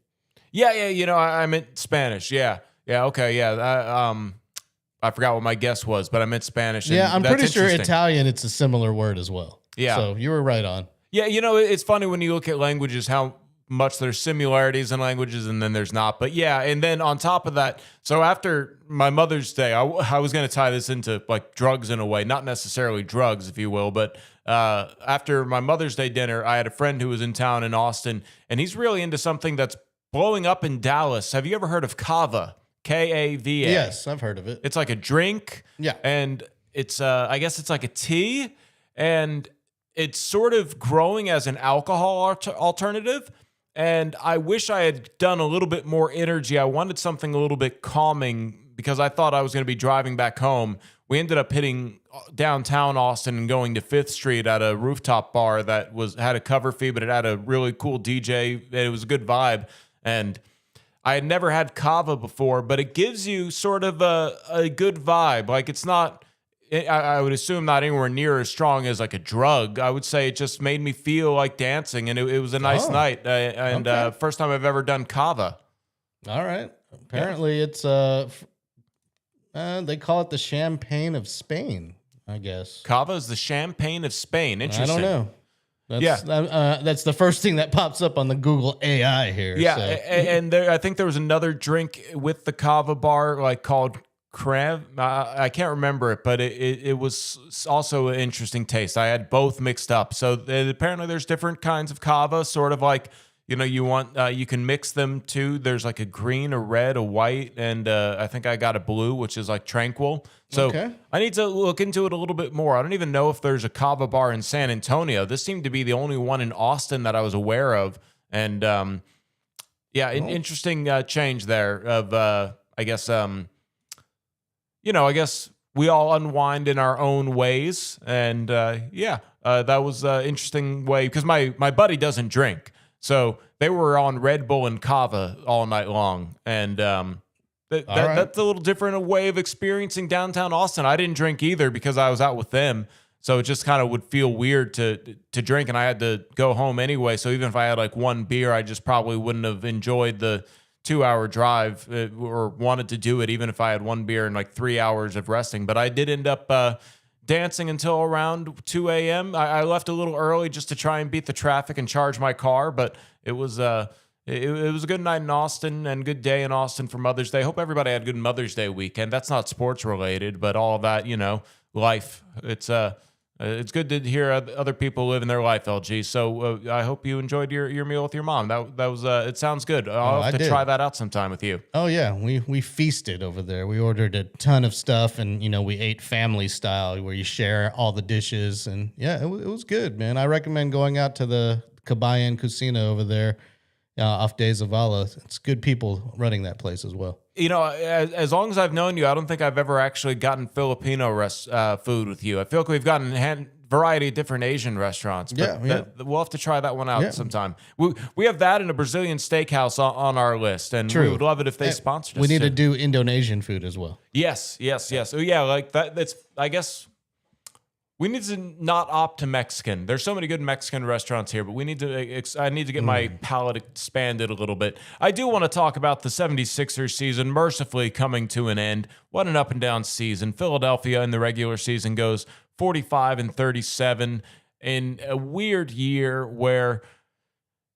Yeah. I meant Spanish. Yeah. Okay. Yeah. I forgot what my guess was, but I meant Spanish. Yeah, I'm pretty sure Italian. It's a similar word as well. Yeah. So you were right on. Yeah, it's funny when you look at languages, how much there's similarities in languages and then there's not. But yeah, and then on top of that, so after my Mother's Day, I was going to tie this into like drugs in a way, not necessarily drugs, if you will, but after my Mother's Day dinner, I had a friend who was in town in Austin, and he's really into something that's blowing up in Dallas. Have you ever heard of kava? Kava. Yes, I've heard of it. It's like a drink. Yeah. And it's, I guess it's like a tea, and it's sort of growing as an alcohol alternative. And I wish I had done a little bit more energy. I wanted something a little bit calming because I thought I was going to be driving back home. We ended up hitting downtown Austin and going to 5th Street at a rooftop bar that had a cover fee, but it had a really cool DJ. It was a good vibe. And I had never had kava before, but it gives you sort of a good vibe. Like it's not, I would assume not anywhere near as strong as like a drug. I would say it just made me feel like dancing, and it was a nice night. First time I've ever done kava. All right. Apparently it's, they call it the champagne of Spain, I guess. Kava is the champagne of Spain. Interesting. I don't know. That's the first thing that pops up on the Google AI here. Yeah, so. and I think there was another drink with the kava bar like called creme. I can't remember it, but it was also an interesting taste. I had both mixed up. So apparently there's different kinds of kava, sort of like, you can mix them too. There's like a green, a red, a white, and I think I got a blue, which is like Tranquil. So Okay. I need to look into it a little bit more. I don't even know if there's a kava bar in San Antonio. This seemed to be the only one in Austin that I was aware of. And an interesting change there of, I guess we all unwind in our own ways. And that was an interesting way because my buddy doesn't drink. So they were on Red Bull and kava all night long. And that's a little different a way of experiencing downtown Austin. I didn't drink either because I was out with them. So it just kind of would feel weird to drink, and I had to go home anyway. So even if I had like one beer, I just probably wouldn't have enjoyed the 2-hour drive or wanted to do it, even if I had one beer and like 3 hours of resting. But I did end up dancing until around 2 a.m. I left a little early just to try and beat the traffic and charge my car, but it was it was a good night in Austin and good day in Austin for Mother's Day. Hope everybody had a good Mother's Day weekend. That's not sports related, but all of that, life. It's good to hear other people living their life, LG. So I hope you enjoyed your meal with your mom. That was it sounds good. I'll have to try that out sometime with you. Oh yeah, we feasted over there. We ordered a ton of stuff, and we ate family style where you share all the dishes, and yeah, it was good, man. I recommend going out to the Kabayan Cucina over there off De Zavala. It's good people running that place as well. As long as I've known you, I don't think I've ever actually gotten Filipino food with you. I feel like we've gotten a variety of different Asian restaurants. But we'll have to try that one out sometime. We have that and a Brazilian steakhouse on our list, and we would love it if they sponsored us. We need to do Indonesian food as well. Yes. Oh yeah, like that. That's, I guess, we need to not opt to Mexican. There's so many good Mexican restaurants here, but we need to. I need to get my palate expanded a little bit. I do want to talk about the 76ers season mercifully coming to an end. What an up and down season. Philadelphia in the regular season goes 45-37 in a weird year where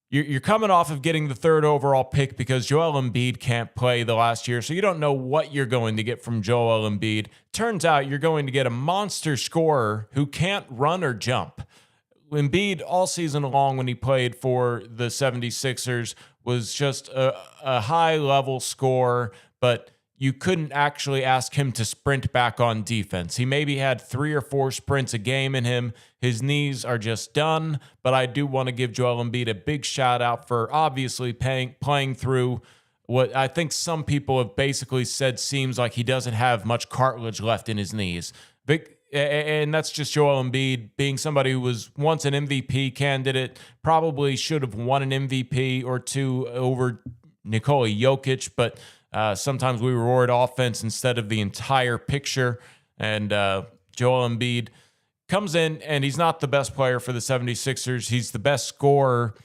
you're coming off of getting the 3rd overall pick because Joel Embiid can't play the last year, so you don't know what you're going to get from Joel Embiid. Turns out you're going to get a monster scorer who can't run or jump. Embiid all season long when he played for the 76ers was just a high-level scorer, but you couldn't actually ask him to sprint back on defense. He maybe had 3 or 4 sprints a game in him. His knees are just done, but I do want to give Joel Embiid a big shout out for obviously playing through what I think some people have basically said seems like he doesn't have much cartilage left in his knees. And that's just Joel Embiid being somebody who was once an MVP candidate, probably should have won an MVP or two over Nikola Jokic, but sometimes we reward offense instead of the entire picture. And Joel Embiid comes in, and he's not the best player for the 76ers. He's the best scorer,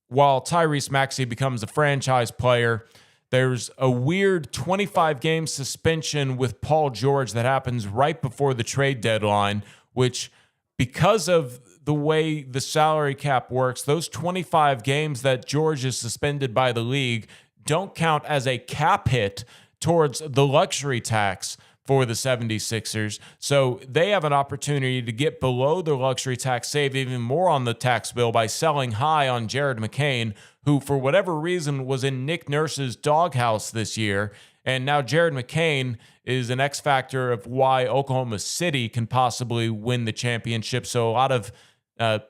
while Tyrese Maxey becomes a franchise player. There's a weird 25-game suspension with Paul George that happens right before the trade deadline, which, because of the way the salary cap works, those 25 games that George is suspended by the league don't count as a cap hit towards the luxury tax for the 76ers. So they have an opportunity to get below the luxury tax, save even more on the tax bill by selling high on Jared McCain, who for whatever reason was in Nick Nurse's doghouse this year. And now Jared McCain is an X factor of why Oklahoma City can possibly win the championship. So a lot of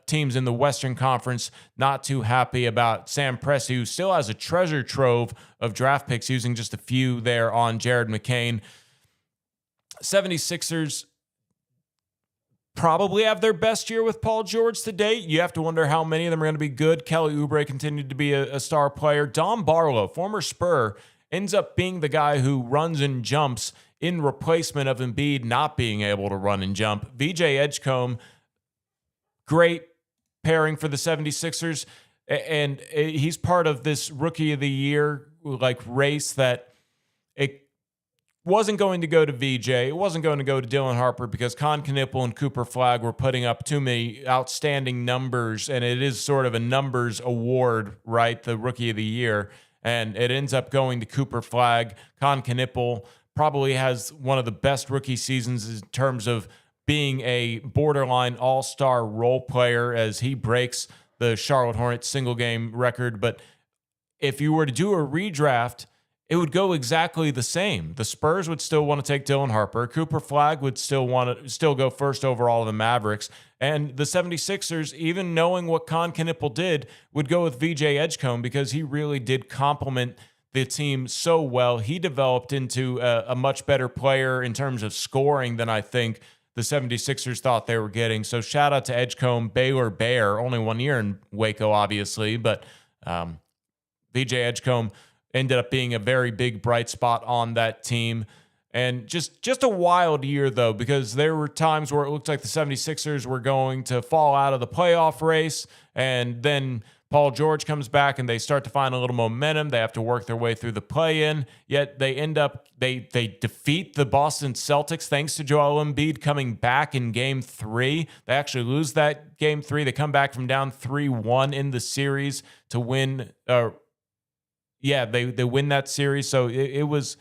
teams in the Western Conference not too happy about Sam Presti, who still has a treasure trove of draft picks, using just a few there on Jared McCain. 76ers probably have their best year with Paul George to date. You have to wonder how many of them are going to be good. Kelly Oubre continued to be a star player. Dom Barlow, former Spur, ends up being the guy who runs and jumps in replacement of Embiid not being able to run and jump. VJ Edgecombe, great pairing for the 76ers, and he's part of this Rookie of the Year race that it wasn't going to go to VJ. It wasn't going to go to Dylan Harper because Con Knipple and Cooper Flagg were putting up too many outstanding numbers, and it is sort of a numbers award, right? The Rookie of the Year. And it ends up going to Cooper Flagg. Con Knipple probably has one of the best rookie seasons in terms of being a borderline all-star role player as he breaks the Charlotte Hornets single game record. But if you were to do a redraft, it would go exactly the same. The Spurs would still want to take Dylan Harper. Cooper Flagg would still go first overall to the Mavericks. And the 76ers, even knowing what Con Knipple did, would go with VJ Edgecombe because he really did complement the team so well. He developed into a much better player in terms of scoring than I think the 76ers thought they were getting. So shout out to Edgecombe, Baylor Bear, only 1 year in Waco, obviously, but VJ Edgecombe ended up being a very big bright spot on that team. And just a wild year, though, because there were times where it looked like the 76ers were going to fall out of the playoff race, and then Paul George comes back and they start to find a little momentum. They have to work their way through the play-in, yet they defeat the Boston Celtics thanks to Joel Embiid coming back in Game 3. They actually lose that Game 3. They come back from down 3-1 in the series to win. They win that series. So it was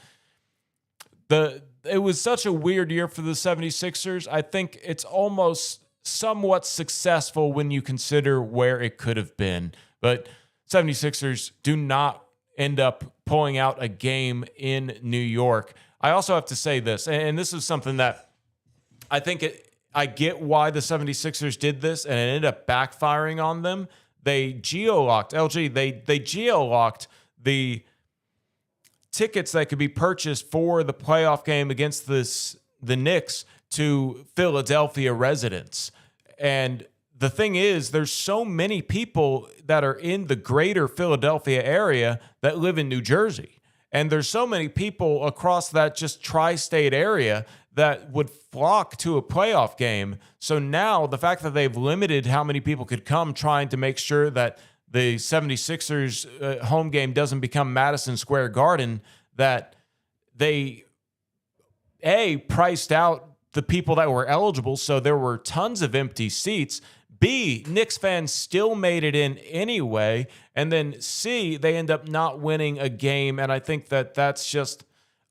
such a weird year for the 76ers. I think it's almost somewhat successful when you consider where it could have been. But 76ers do not end up pulling out a game in New York. I also have to say this, and this is something that I think I get why the 76ers did this, and it ended up backfiring on them. They geo-locked, they geo-locked the tickets that could be purchased for the playoff game against the Knicks to Philadelphia residents. And the thing is, there's so many people that are in the greater Philadelphia area that live in New Jersey. And there's so many people across that just tri-state area that would flock to a playoff game. So now the fact that they've limited how many people could come, trying to make sure that the 76ers home game doesn't become Madison Square Garden, that they, priced out the people that were eligible, so there were tons of empty seats. B, Knicks fans still made it in anyway. And then C, they end up not winning a game. And I think that that's just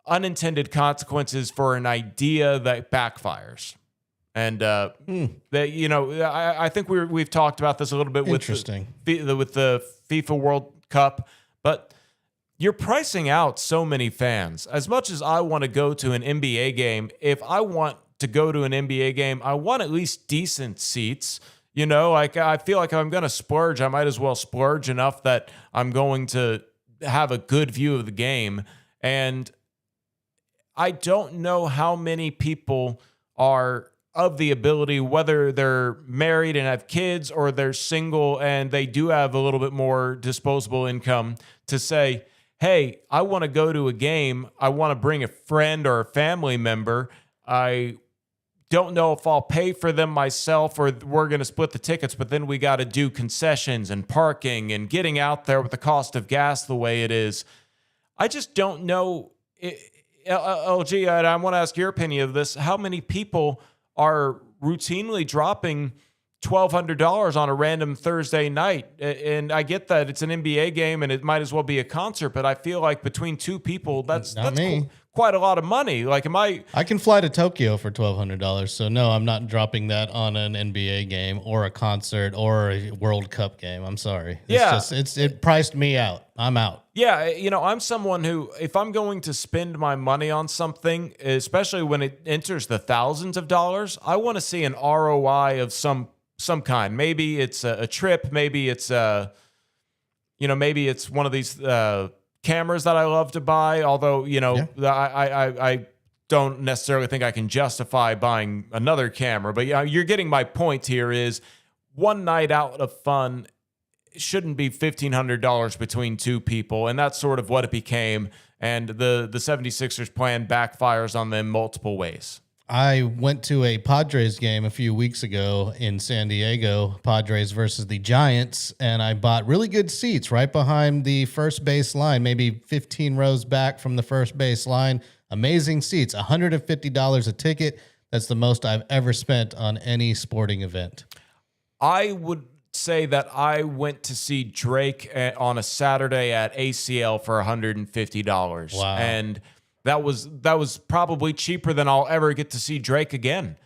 unintended consequences for an idea that backfires. And I think we've talked about this a little bit with the FIFA World Cup, but you're pricing out so many fans. As much as I want to go to an NBA game, if I want to go to an NBA game, I want at least decent seats. I feel like if I'm going to splurge, I might as well splurge enough that I'm going to have a good view of the game. And I don't know how many people are of the ability, whether they're married and have kids or they're single and they do have a little bit more disposable income, to say, hey, I want to go to a game. I want to bring a friend or a family member. I don't know if I'll pay for them myself or we're going to split the tickets, but then we got to do concessions and parking and getting out there with the cost of gas the way it is. I just don't know. LG, I want to ask your opinion of this. How many people are routinely dropping $1,200 on a random Thursday night? And I get that it's an NBA game and it might as well be a concert, but I feel like between two people, that's quite a lot of money. Like, I can fly to Tokyo for $1,200. So no, I'm not dropping that on an NBA game or a concert or a World Cup game. I'm sorry. It priced me out. I'm out. Yeah. I'm someone who, if I'm going to spend my money on something, especially when it enters the thousands of dollars, I want to see an ROI of some kind. Maybe it's a trip. Maybe it's maybe it's one of these cameras that I love to buy. Although, I don't necessarily think I can justify buying another camera. But you're getting my point here is one night out of fun shouldn't be $1,500 between two people. And that's sort of what it became. And the 76ers plan backfires on them multiple ways. I went to a Padres game a few weeks ago in San Diego, Padres versus the Giants, and I bought really good seats right behind the first base line, maybe 15 rows back from the first base line. Amazing seats, $150 a ticket. That's the most I've ever spent on any sporting event. I would say that I went to see Drake on a Saturday at ACL for $150. Wow. And that was probably cheaper than I'll ever get to see Drake again.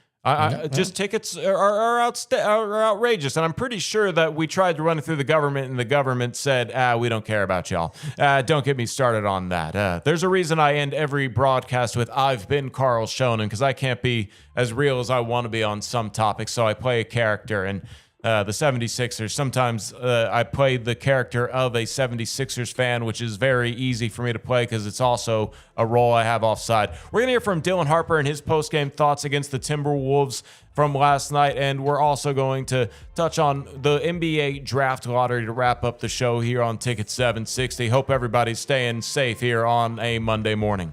Just tickets are outrageous, and I'm pretty sure that we tried to run it through the government, and the government said, we don't care about y'all. Don't get me started on that. There's a reason I end every broadcast with "I've been Carl Schoenen," because I can't be as real as I want to be on some topics, so I play a character. And the 76ers, sometimes I play the character of a 76ers fan, which is very easy for me to play because it's also a role I have offside. We're going to hear from Dylan Harper and his post-game thoughts against the Timberwolves from last night, and we're also going to touch on the NBA draft lottery to wrap up the show here on Ticket 760. Hope everybody's staying safe here on a Monday morning.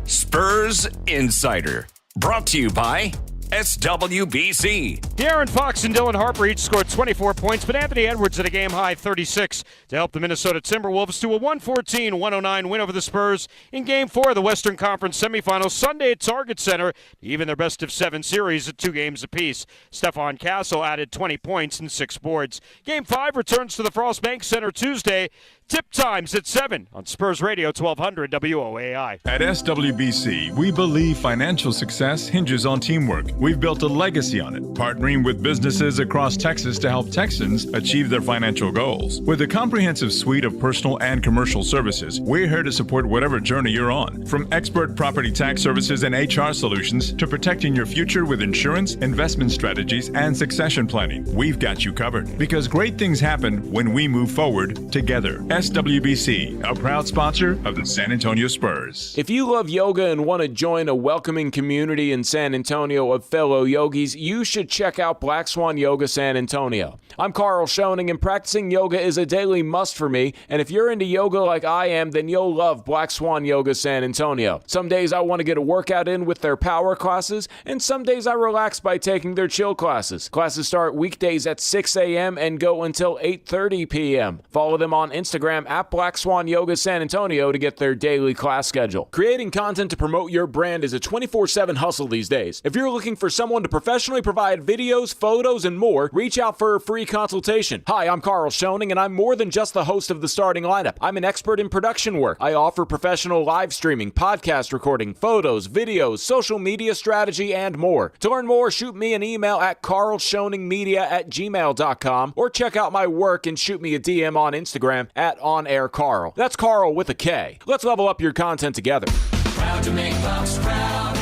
Spurs Insider, brought to you by SWBC. De'Aaron Fox and Dylan Harper each scored 24 points, but Anthony Edwards at a game-high 36 to help the Minnesota Timberwolves to a 114-109 win over the Spurs in Game 4 of the Western Conference Semifinals Sunday at Target Center, even their best-of-7 series at 2 games apiece. Stephon Castle added 20 points and 6 boards. Game 5 returns to the Frost Bank Center Tuesday. Tip times at 7 on Spurs Radio 1200 WOAI. At SWBC, we believe financial success hinges on teamwork. We've built a legacy on it, partnering with businesses across Texas to help Texans achieve their financial goals. With a comprehensive suite of personal and commercial services, we're here to support whatever journey you're on. From expert property tax services and HR solutions to protecting your future with insurance, investment strategies, and succession planning, we've got you covered. Because great things happen when we move forward together. SWBC, a proud sponsor of the San Antonio Spurs. If you love yoga and want to join a welcoming community in San Antonio of fellow yogis, you should check out Black Swan Yoga San Antonio. I'm Carl Schoening, and practicing yoga is a daily must for me, and if you're into yoga like I am, then you'll love Black Swan Yoga San Antonio. Some days I want to get a workout in with their power classes, and some days I relax by taking their chill classes. Classes start weekdays at 6 a.m. and go until 8:30 p.m. Follow them on Instagram at Black Swan Yoga San Antonio to get their daily class schedule. Creating content to promote your brand is a 24/7 hustle these days. If you're looking for someone to professionally provide videos, photos, and more, reach out for a free consultation. Hi, I'm Carl Schoening, and I'm more than just the host of the Starting Lineup. I'm an expert in production work. I offer professional live streaming, podcast recording, photos, videos, social media strategy, and more. To learn more, shoot me an email at carlschoeningmedia@gmail.com or check out my work and shoot me a DM on Instagram at OnAirCarl. That's Carl with a K. Let's level up your content together. Proud to make Pops proud.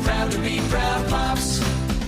Proud to be Proud Pops.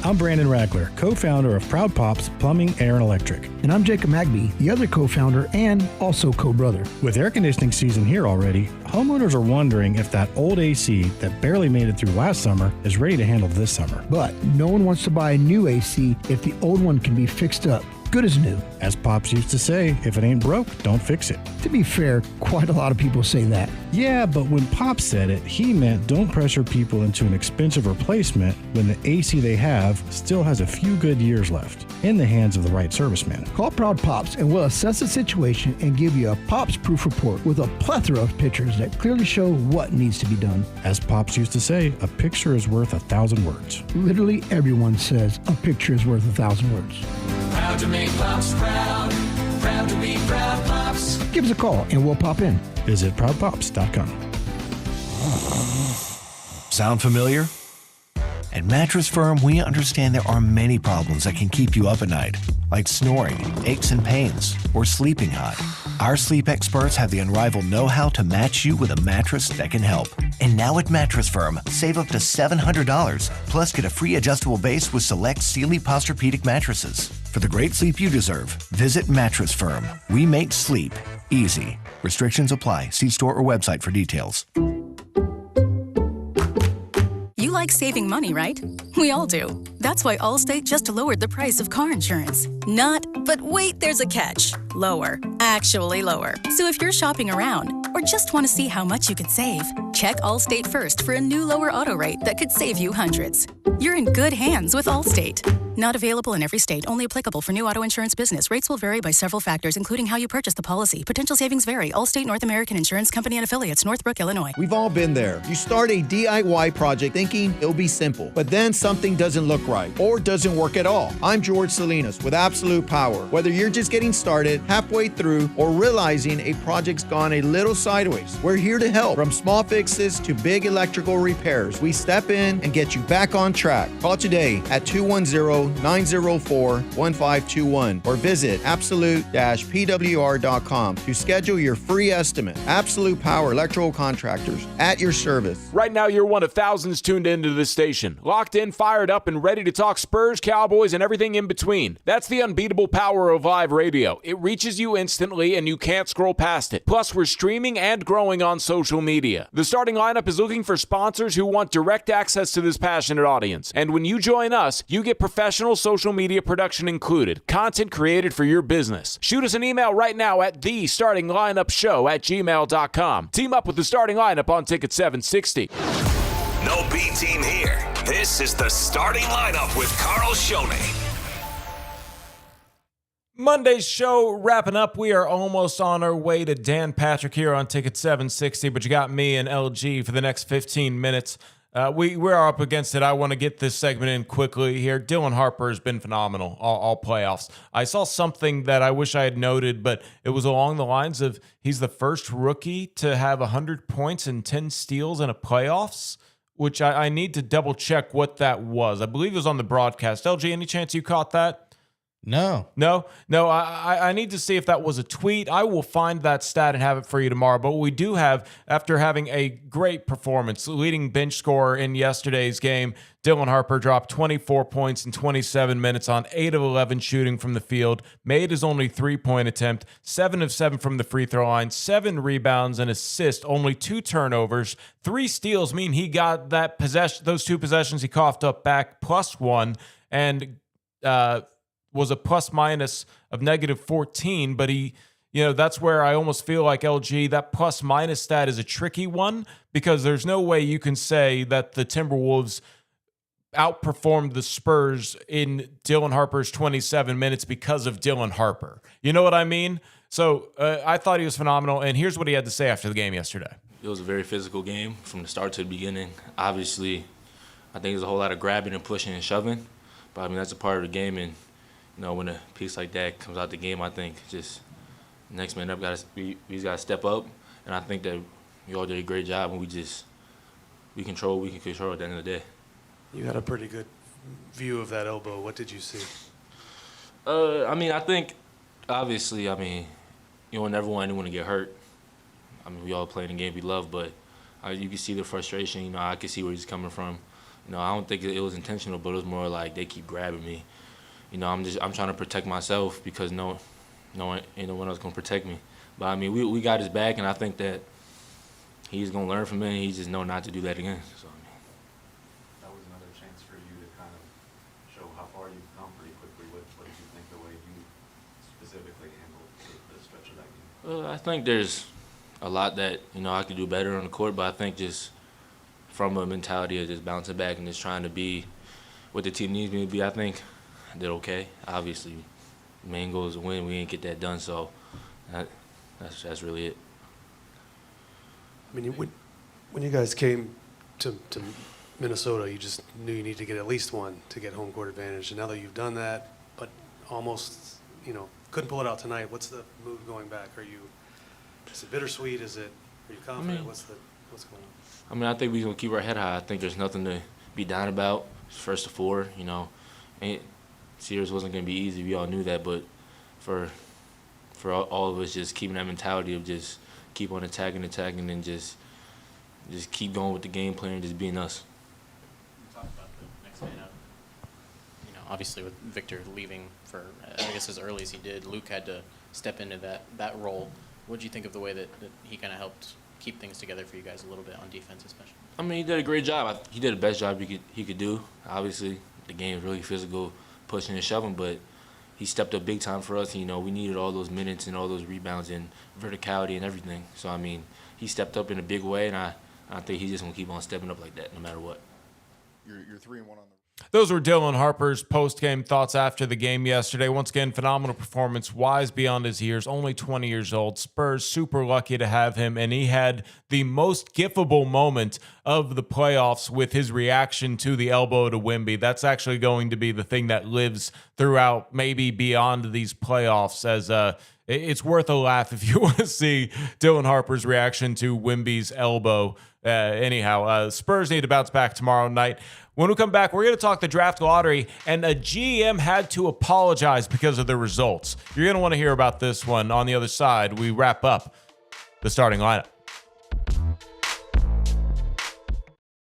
I'm Brandon Ragler, co-founder of Proud Pops Plumbing, Air, and Electric. And I'm Jacob Magby, the other co-founder and also co-brother. With air conditioning season here already, homeowners are wondering if that old AC that barely made it through last summer is ready to handle this summer. But no one wants to buy a new AC if the old one can be fixed up. Good as new. As Pops used to say, if it ain't broke, don't fix it. To be fair, quite a lot of people say that. Yeah, but when Pops said it, he meant don't pressure people into an expensive replacement when the AC they have still has a few good years left in the hands of the right serviceman. Call Proud Pops and we'll assess the situation and give you a Pops proof report with a plethora of pictures that clearly show what needs to be done. As Pops used to say, a picture is worth 1,000 words. Literally everyone says a picture is worth 1,000 words. Proud to make Pops proud. Proud to be Proud Pops. Give us a call and we'll pop in. Visit proudpops.com. Sound familiar? At Mattress Firm, we understand there are many problems that can keep you up at night, like snoring, aches and pains, or sleeping hot. Our sleep experts have the unrivaled know-how to match you with a mattress that can help. And now at Mattress Firm, save up to $700, plus get a free adjustable base with select Sealy Posturepedic mattresses. For the great sleep you deserve, visit Mattress Firm. We make sleep easy. Restrictions apply. See store or website for details. You like saving money, right? We all do. That's why Allstate just lowered the price of car insurance. Not, but wait, there's a catch. Lower. Actually lower. So if you're shopping around or just want to see how much you could save, check Allstate first for a new lower auto rate that could save you hundreds. You're in good hands with Allstate. Not available in every state. Only applicable for new auto insurance business. Rates will vary by several factors, including how you purchase the policy. Potential savings vary. Allstate North American Insurance Company and affiliates. Northbrook, Illinois. We've all been there. You start a DIY project thinking it'll be simple, but then something doesn't look right or doesn't work at all. I'm George Salinas with Absolute Power. Whether you're just getting started, halfway through, or realizing a project's gone a little sideways, we're here to help. From small fixes to big electrical repairs, we step in and get you back on track. Call today at 210-904-1521 or visit absolute-pwr.com to schedule your free estimate. Absolute Power Electrical Contractors, at your service. Right now, you're one of thousands tuned into this station, locked in, fired up, and ready to talk Spurs, Cowboys, and everything in between. That's the unbeatable power of live radio. It reaches you instantly, and you can't scroll past it. Plus, we're streaming and growing on social media. The starting lineup is looking for sponsors who want direct access to this passionate audience. And when you join us, you get professional social media production included, content created for your business. Shoot us an email right now at thestartinglineupshow@gmail.com. Team up with the starting lineup on Ticket 760. No B team here. This is the starting lineup with Carl Schoening. Monday's show wrapping up. We are almost on our way to Dan Patrick here on Ticket 760, but you got me and LG for the next 15 minutes. We're up against it. I want to get this segment in quickly here. Dylan Harper has been phenomenal all playoffs. I saw something that I wish I had noted, but it was along the lines of he's the first rookie to have 100 points and 10 steals in a playoffs, which I need to double check what that was. I believe it was on the broadcast. LG, any chance you caught that? No. I need to see if that was a tweet. I will find that stat and have it for you tomorrow. But we do have, after having a great performance, leading bench scorer in yesterday's game, Dylan Harper dropped 24 points in 27 minutes on 8 of 11 shooting from the field, made his only 3-point attempt, 7 of 7 from the free throw line, 7 rebounds and assists, only 2 turnovers, 3 steals mean he got that possession, those 2 possessions he coughed up back, +1, and was a plus minus of -14, but he, that's where I almost feel like LG, that plus minus stat is a tricky one because there's no way you can say that the Timberwolves outperformed the Spurs in Dylan Harper's 27 minutes because of Dylan Harper. You know what I mean? So I thought he was phenomenal, and here's what he had to say after the game yesterday. It was a very physical game from the start to the beginning. Obviously, I think there's a whole lot of grabbing and pushing and shoving, but I mean, that's a part of the game, and when a piece like that comes out the game, I think just next man up, we just got to step up. And I think that we all did a great job, and we can control at the end of the day. You had a pretty good view of that elbow. What did you see? I think, obviously, you never want anyone to get hurt. We all play in the game we love, but you can see the frustration. I can see where he's coming from. I don't think it was intentional, but it was more like they keep grabbing me. I'm trying to protect myself because no one else gonna protect me. But we got his back, and I think that he's gonna learn from it. And he just know not to do that again. So that was another chance for you to kind of show how far you've come pretty quickly. What did you think the way you specifically handled the stretch of that game? I think there's a lot that I could do better on the court, but I think just from a mentality of just bouncing back and just trying to be what the team needs me to be, I think I did okay. Obviously, main goal is to win. We didn't get that done, so that's really it. When you guys came to Minnesota, you just knew you needed to get at least one to get home court advantage. And now that you've done that, but almost, couldn't pull it out tonight, what's the mood going back? Is it bittersweet? Are you confident? What's going on? I think we're going to keep our head high. I think there's nothing to be down about. First to 4, series wasn't going to be easy. We all knew that, but for all of us, just keeping that mentality of just keep on attacking, and just keep going with the game plan and just being us. You talked about the next man up. Obviously with Victor leaving for, I guess, as early as he did, Luke had to step into that role. What did you think of the way that he kind of helped keep things together for you guys a little bit on defense, especially? He did a great job. He did the best job he could do. Obviously, the game is really physical, pushing and shoving, but he stepped up big time for us. We needed all those minutes and all those rebounds and verticality and everything. So, he stepped up in a big way, and I think he's just going to keep on stepping up like that no matter what. You're 3-1 on the Those were Dylan Harper's post-game thoughts after the game yesterday. Once again, phenomenal performance, wise beyond his years, only 20 years old. Spurs super lucky to have him, and he had the most gifable moment of the playoffs with his reaction to the elbow to Wemby. That's actually going to be the thing that lives throughout, maybe beyond these playoffs, as it's worth a laugh if you want to see Dylan Harper's reaction to Wemby's elbow. Anyhow, Spurs need to bounce back tomorrow night. When we come back, we're going to talk the draft lottery, and a GM had to apologize because of the results. You're going to want to hear about this one on the other side. We wrap up the starting lineup.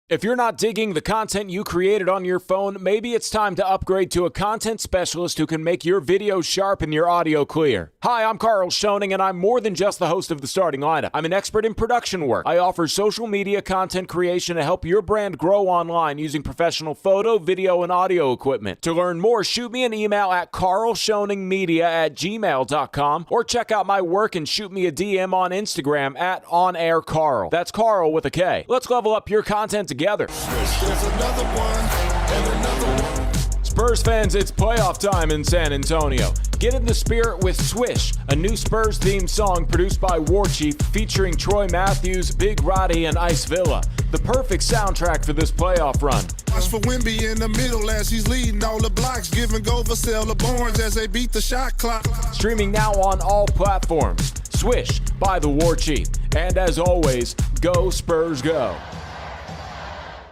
If you're not digging the content you created on your phone, maybe it's time to upgrade to a content specialist who can make your video sharp and your audio clear. Hi, I'm Carl Schoening, and I'm more than just the host of the starting lineup. I'm an expert in production work. I offer social media content creation to help your brand grow online using professional photo, video, and audio equipment. To learn more, shoot me an email at carlschoeningmedia@gmail.com or check out my work and shoot me a DM on Instagram at OnAirCarl. That's Carl with a K. Let's level up your content together. Spurs fans, it's playoff time in San Antonio. Get in the spirit with Swish, a new Spurs-themed song produced by War Chief featuring Troy Matthews, Big Roddy, and Ice Villa. The perfect soundtrack for this playoff run. Watch for Wemby in the middle as he's leading all the blocks, giving go for Sella Barnes as they beat the shot clock. Streaming now on all platforms. Swish by the War Chief. And as always, go Spurs go.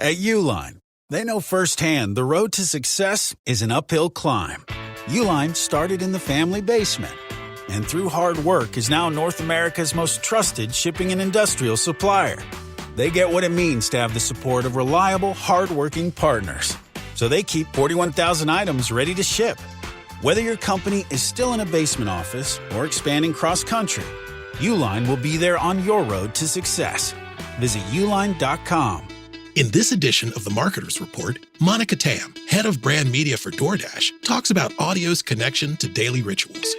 At Uline, they know firsthand the road to success is an uphill climb. Uline started in the family basement, and through hard work is now North America's most trusted shipping and industrial supplier. They get what it means to have the support of reliable, hard-working partners. So they keep 41,000 items ready to ship. Whether your company is still in a basement office or expanding cross-country, Uline will be there on your road to success. Visit uline.com. In this edition of the Marketer's Report, Monica Tam, head of brand media for DoorDash, talks about audio's connection to daily rituals.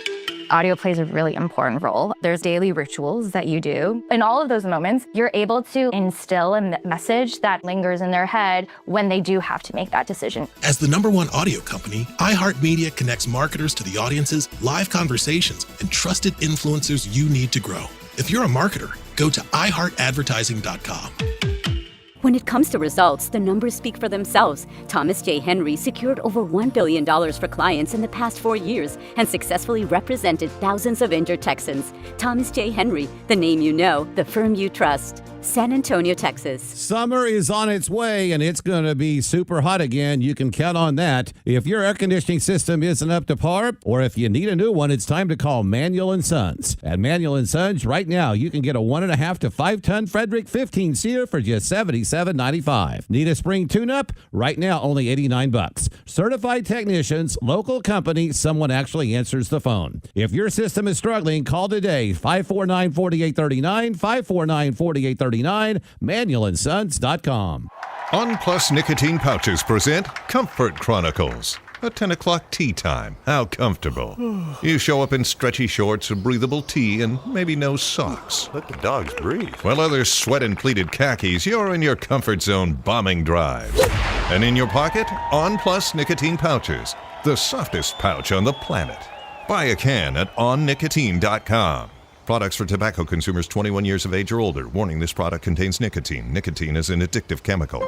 Audio plays a really important role. There's daily rituals that you do. In all of those moments, you're able to instill a message that lingers in their head when they do have to make that decision. As the #1 audio company, iHeartMedia connects marketers to the audiences, live conversations, and trusted influencers you need to grow. If you're a marketer, go to iHeartAdvertising.com. When it comes to results, the numbers speak for themselves. Thomas J. Henry secured over $1 billion for clients in the past 4 years and successfully represented thousands of injured Texans. Thomas J. Henry, the name you know, the firm you trust. San Antonio, Texas. Summer is on its way, and it's going to be super hot again. You can count on that. If your air conditioning system isn't up to par, or if you need a new one, it's time to call Manuel & Sons. At Manuel & Sons, right now, you can get a 1.5 to 5-ton Frederick 15-seater for just $77.95. Need a spring tune-up? Right now, only $89. Certified technicians, local company, someone actually answers the phone. If your system is struggling, call today, 549-4839, 549-4839. ManuelAndSons.com. On Plus Nicotine Pouches present Comfort Chronicles. A 10 o'clock tea time. How comfortable. You show up in stretchy shorts, a breathable tee, and maybe no socks. Let the dogs breathe. While others sweat in pleated khakis, you're in your comfort zone bombing drives. And in your pocket, On Plus Nicotine Pouches. The softest pouch on the planet. Buy a can at onnicotine.com. Products for tobacco consumers 21 years of age or older. Warning, this product contains nicotine. Nicotine is an addictive chemical.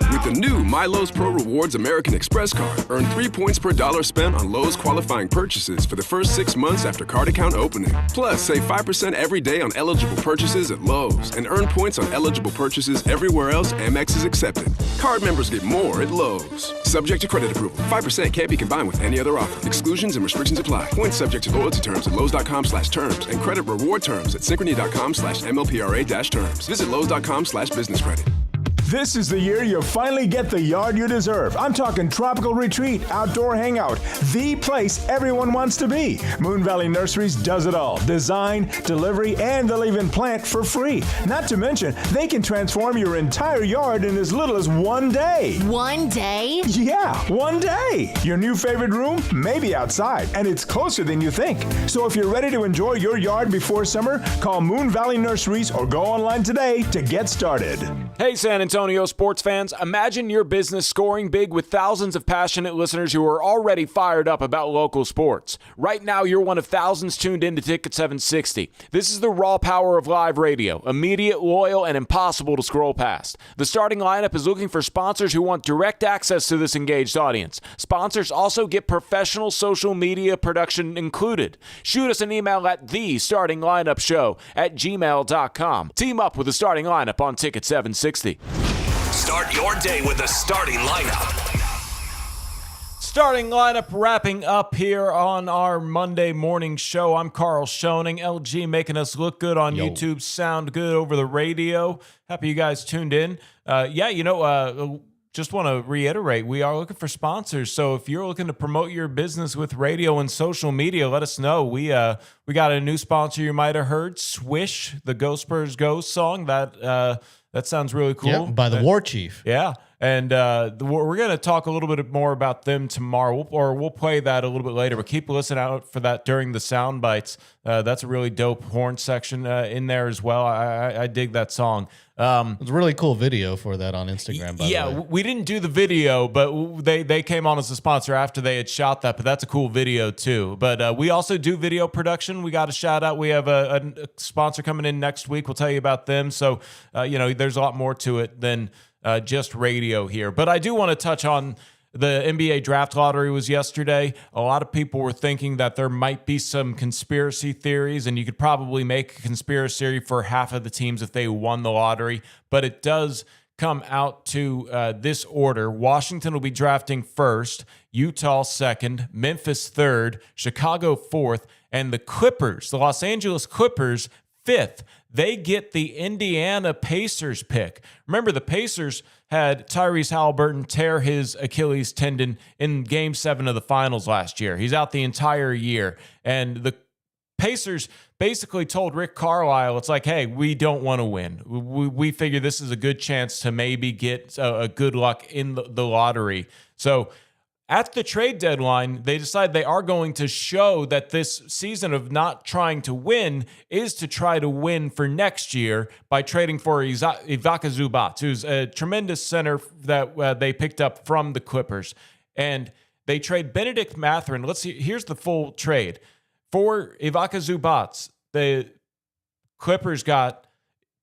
With the new My Lowe's Pro Rewards American Express card, earn 3 points per dollar spent on Lowe's qualifying purchases for the first 6 months after card account opening. Plus, save 5% every day on eligible purchases at Lowe's and earn points on eligible purchases everywhere else Amex is accepted. Card members get more at Lowe's. Subject to credit approval. 5% can't be combined with any other offer. Exclusions and restrictions apply. Points subject to loyalty terms at Lowe's.com/terms and credit reward terms at Synchrony.com/MLPRA-terms. Visit Lowe's.com/business credit. This is the year you finally get the yard you deserve. I'm talking tropical retreat, outdoor hangout, the place everyone wants to be. Moon Valley Nurseries does it all. Design, delivery, and they'll even plant for free. Not to mention, they can transform your entire yard in as little as 1 day. 1 day? Yeah, 1 day. Your new favorite room? Maybe outside, and it's closer than you think. So if you're ready to enjoy your yard before summer, call Moon Valley Nurseries or go online today to get started. Hey, San Antonio sports fans, imagine your business scoring big with thousands of passionate listeners who are already fired up about local sports. Right now, you're one of thousands tuned in to Ticket 760. This is the raw power of live radio, immediate, loyal, and impossible to scroll past. The starting lineup is looking for sponsors who want direct access to this engaged audience. Sponsors also get professional social media production included. Shoot us an email at thestartinglineupshow@gmail.com. Team up with the starting lineup on Ticket 760. Start your day with the starting lineup. Starting lineup wrapping up here on our Monday morning show. I'm Carl Schoening. LG making us look good on YouTube, sound good over the radio. Happy you guys tuned in. Just want to reiterate, we are looking for sponsors. So if you're looking to promote your business with radio and social media, let us know. We got a new sponsor you might have heard, Swish, the Go Spurs Go song. That sounds really cool. Yeah, by the War Chief. Yeah. And we're going to talk a little bit more about them tomorrow, we'll play that a little bit later. But keep listening out for that during the sound bites. That's a really dope horn section in there as well. I dig that song. It's a really cool video for that on Instagram, by the way. Yeah, we didn't do the video, but they came on as a sponsor after they had shot that. But that's a cool video too. But we also do video production. We got a shout out. We have a sponsor coming in next week. We'll tell you about them. So there's a lot more to it than just radio here. But I do want to touch on the NBA draft lottery was yesterday. A lot of people were thinking that there might be some conspiracy theories, and you could probably make a conspiracy theory for half of the teams if they won the lottery. But it does come out to this order. Washington will be drafting first, Utah second, Memphis third, Chicago fourth, and the Clippers, the Los Angeles Clippers, fifth. They get the Indiana Pacers pick. Remember, the Pacers had Tyrese Halliburton tear his Achilles tendon in Game 7 of the finals last year. He's out the entire year. And the Pacers basically told Rick Carlisle, it's like, hey, we don't want to win. We figure this is a good chance to maybe get a good luck in the lottery. So at the trade deadline, they decide they are going to show that this season of not trying to win is to try to win for next year by trading for Ivica Zubac, who's a tremendous center that they picked up from the Clippers. And they trade Benedict Mathurin. Let's see. Here's the full trade. For Ivica Zubac, the Clippers got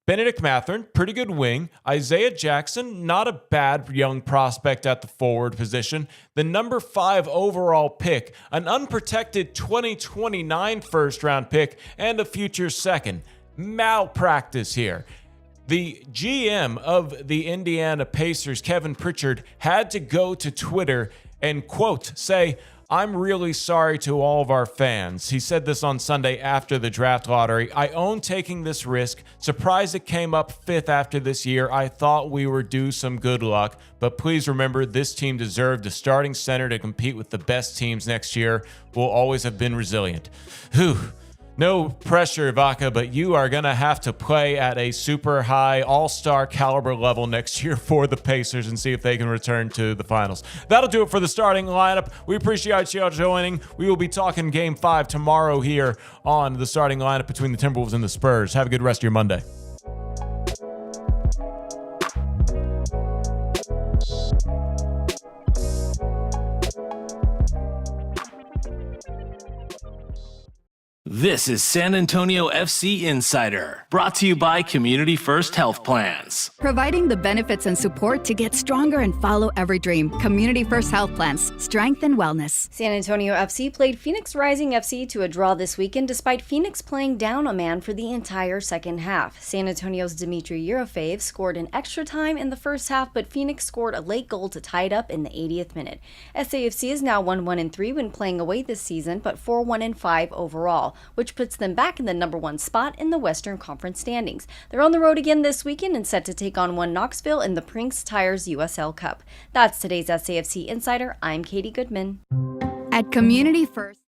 Benedict Mathurin, pretty good wing. Isaiah Jackson, not a bad young prospect at the forward position. The number 5 overall pick, an unprotected 2029 first-round pick, and a future second. Malpractice here. The GM of the Indiana Pacers, Kevin Pritchard, had to go to Twitter and, quote, say, "I'm really sorry to all of our fans." He said this on Sunday after the draft lottery. "I own taking this risk. Surprised it came up 5th after this year. I thought we were due some good luck. But please remember, this team deserved a starting center to compete with the best teams next year. We'll always have been resilient." Whew. No pressure, Ivica, but you are going to have to play at a super high all-star caliber level next year for the Pacers and see if they can return to the finals. That'll do it for the starting lineup. We appreciate you all joining. We will be talking Game 5 tomorrow here on the starting lineup between the Timberwolves and the Spurs. Have a good rest of your Monday. This is San Antonio FC Insider, brought to you by Community First Health Plans. Providing the benefits and support to get stronger and follow every dream. Community First Health Plans, strength and wellness. San Antonio FC played Phoenix Rising FC to a draw this weekend despite Phoenix playing down a man for the entire second half. San Antonio's Dmitry Yerofeev scored in extra time in the first half, but Phoenix scored a late goal to tie it up in the 80th minute. SAFC is now 1-1-3 when playing away this season, but 4-1-5 overall, which puts them back in the number 1 spot in the Western Conference standings. They're on the road again this weekend and set to take on Knoxville in the Brinks Tires USL Cup. That's today's SAFC Insider. I'm Katie Goodman. At Community First.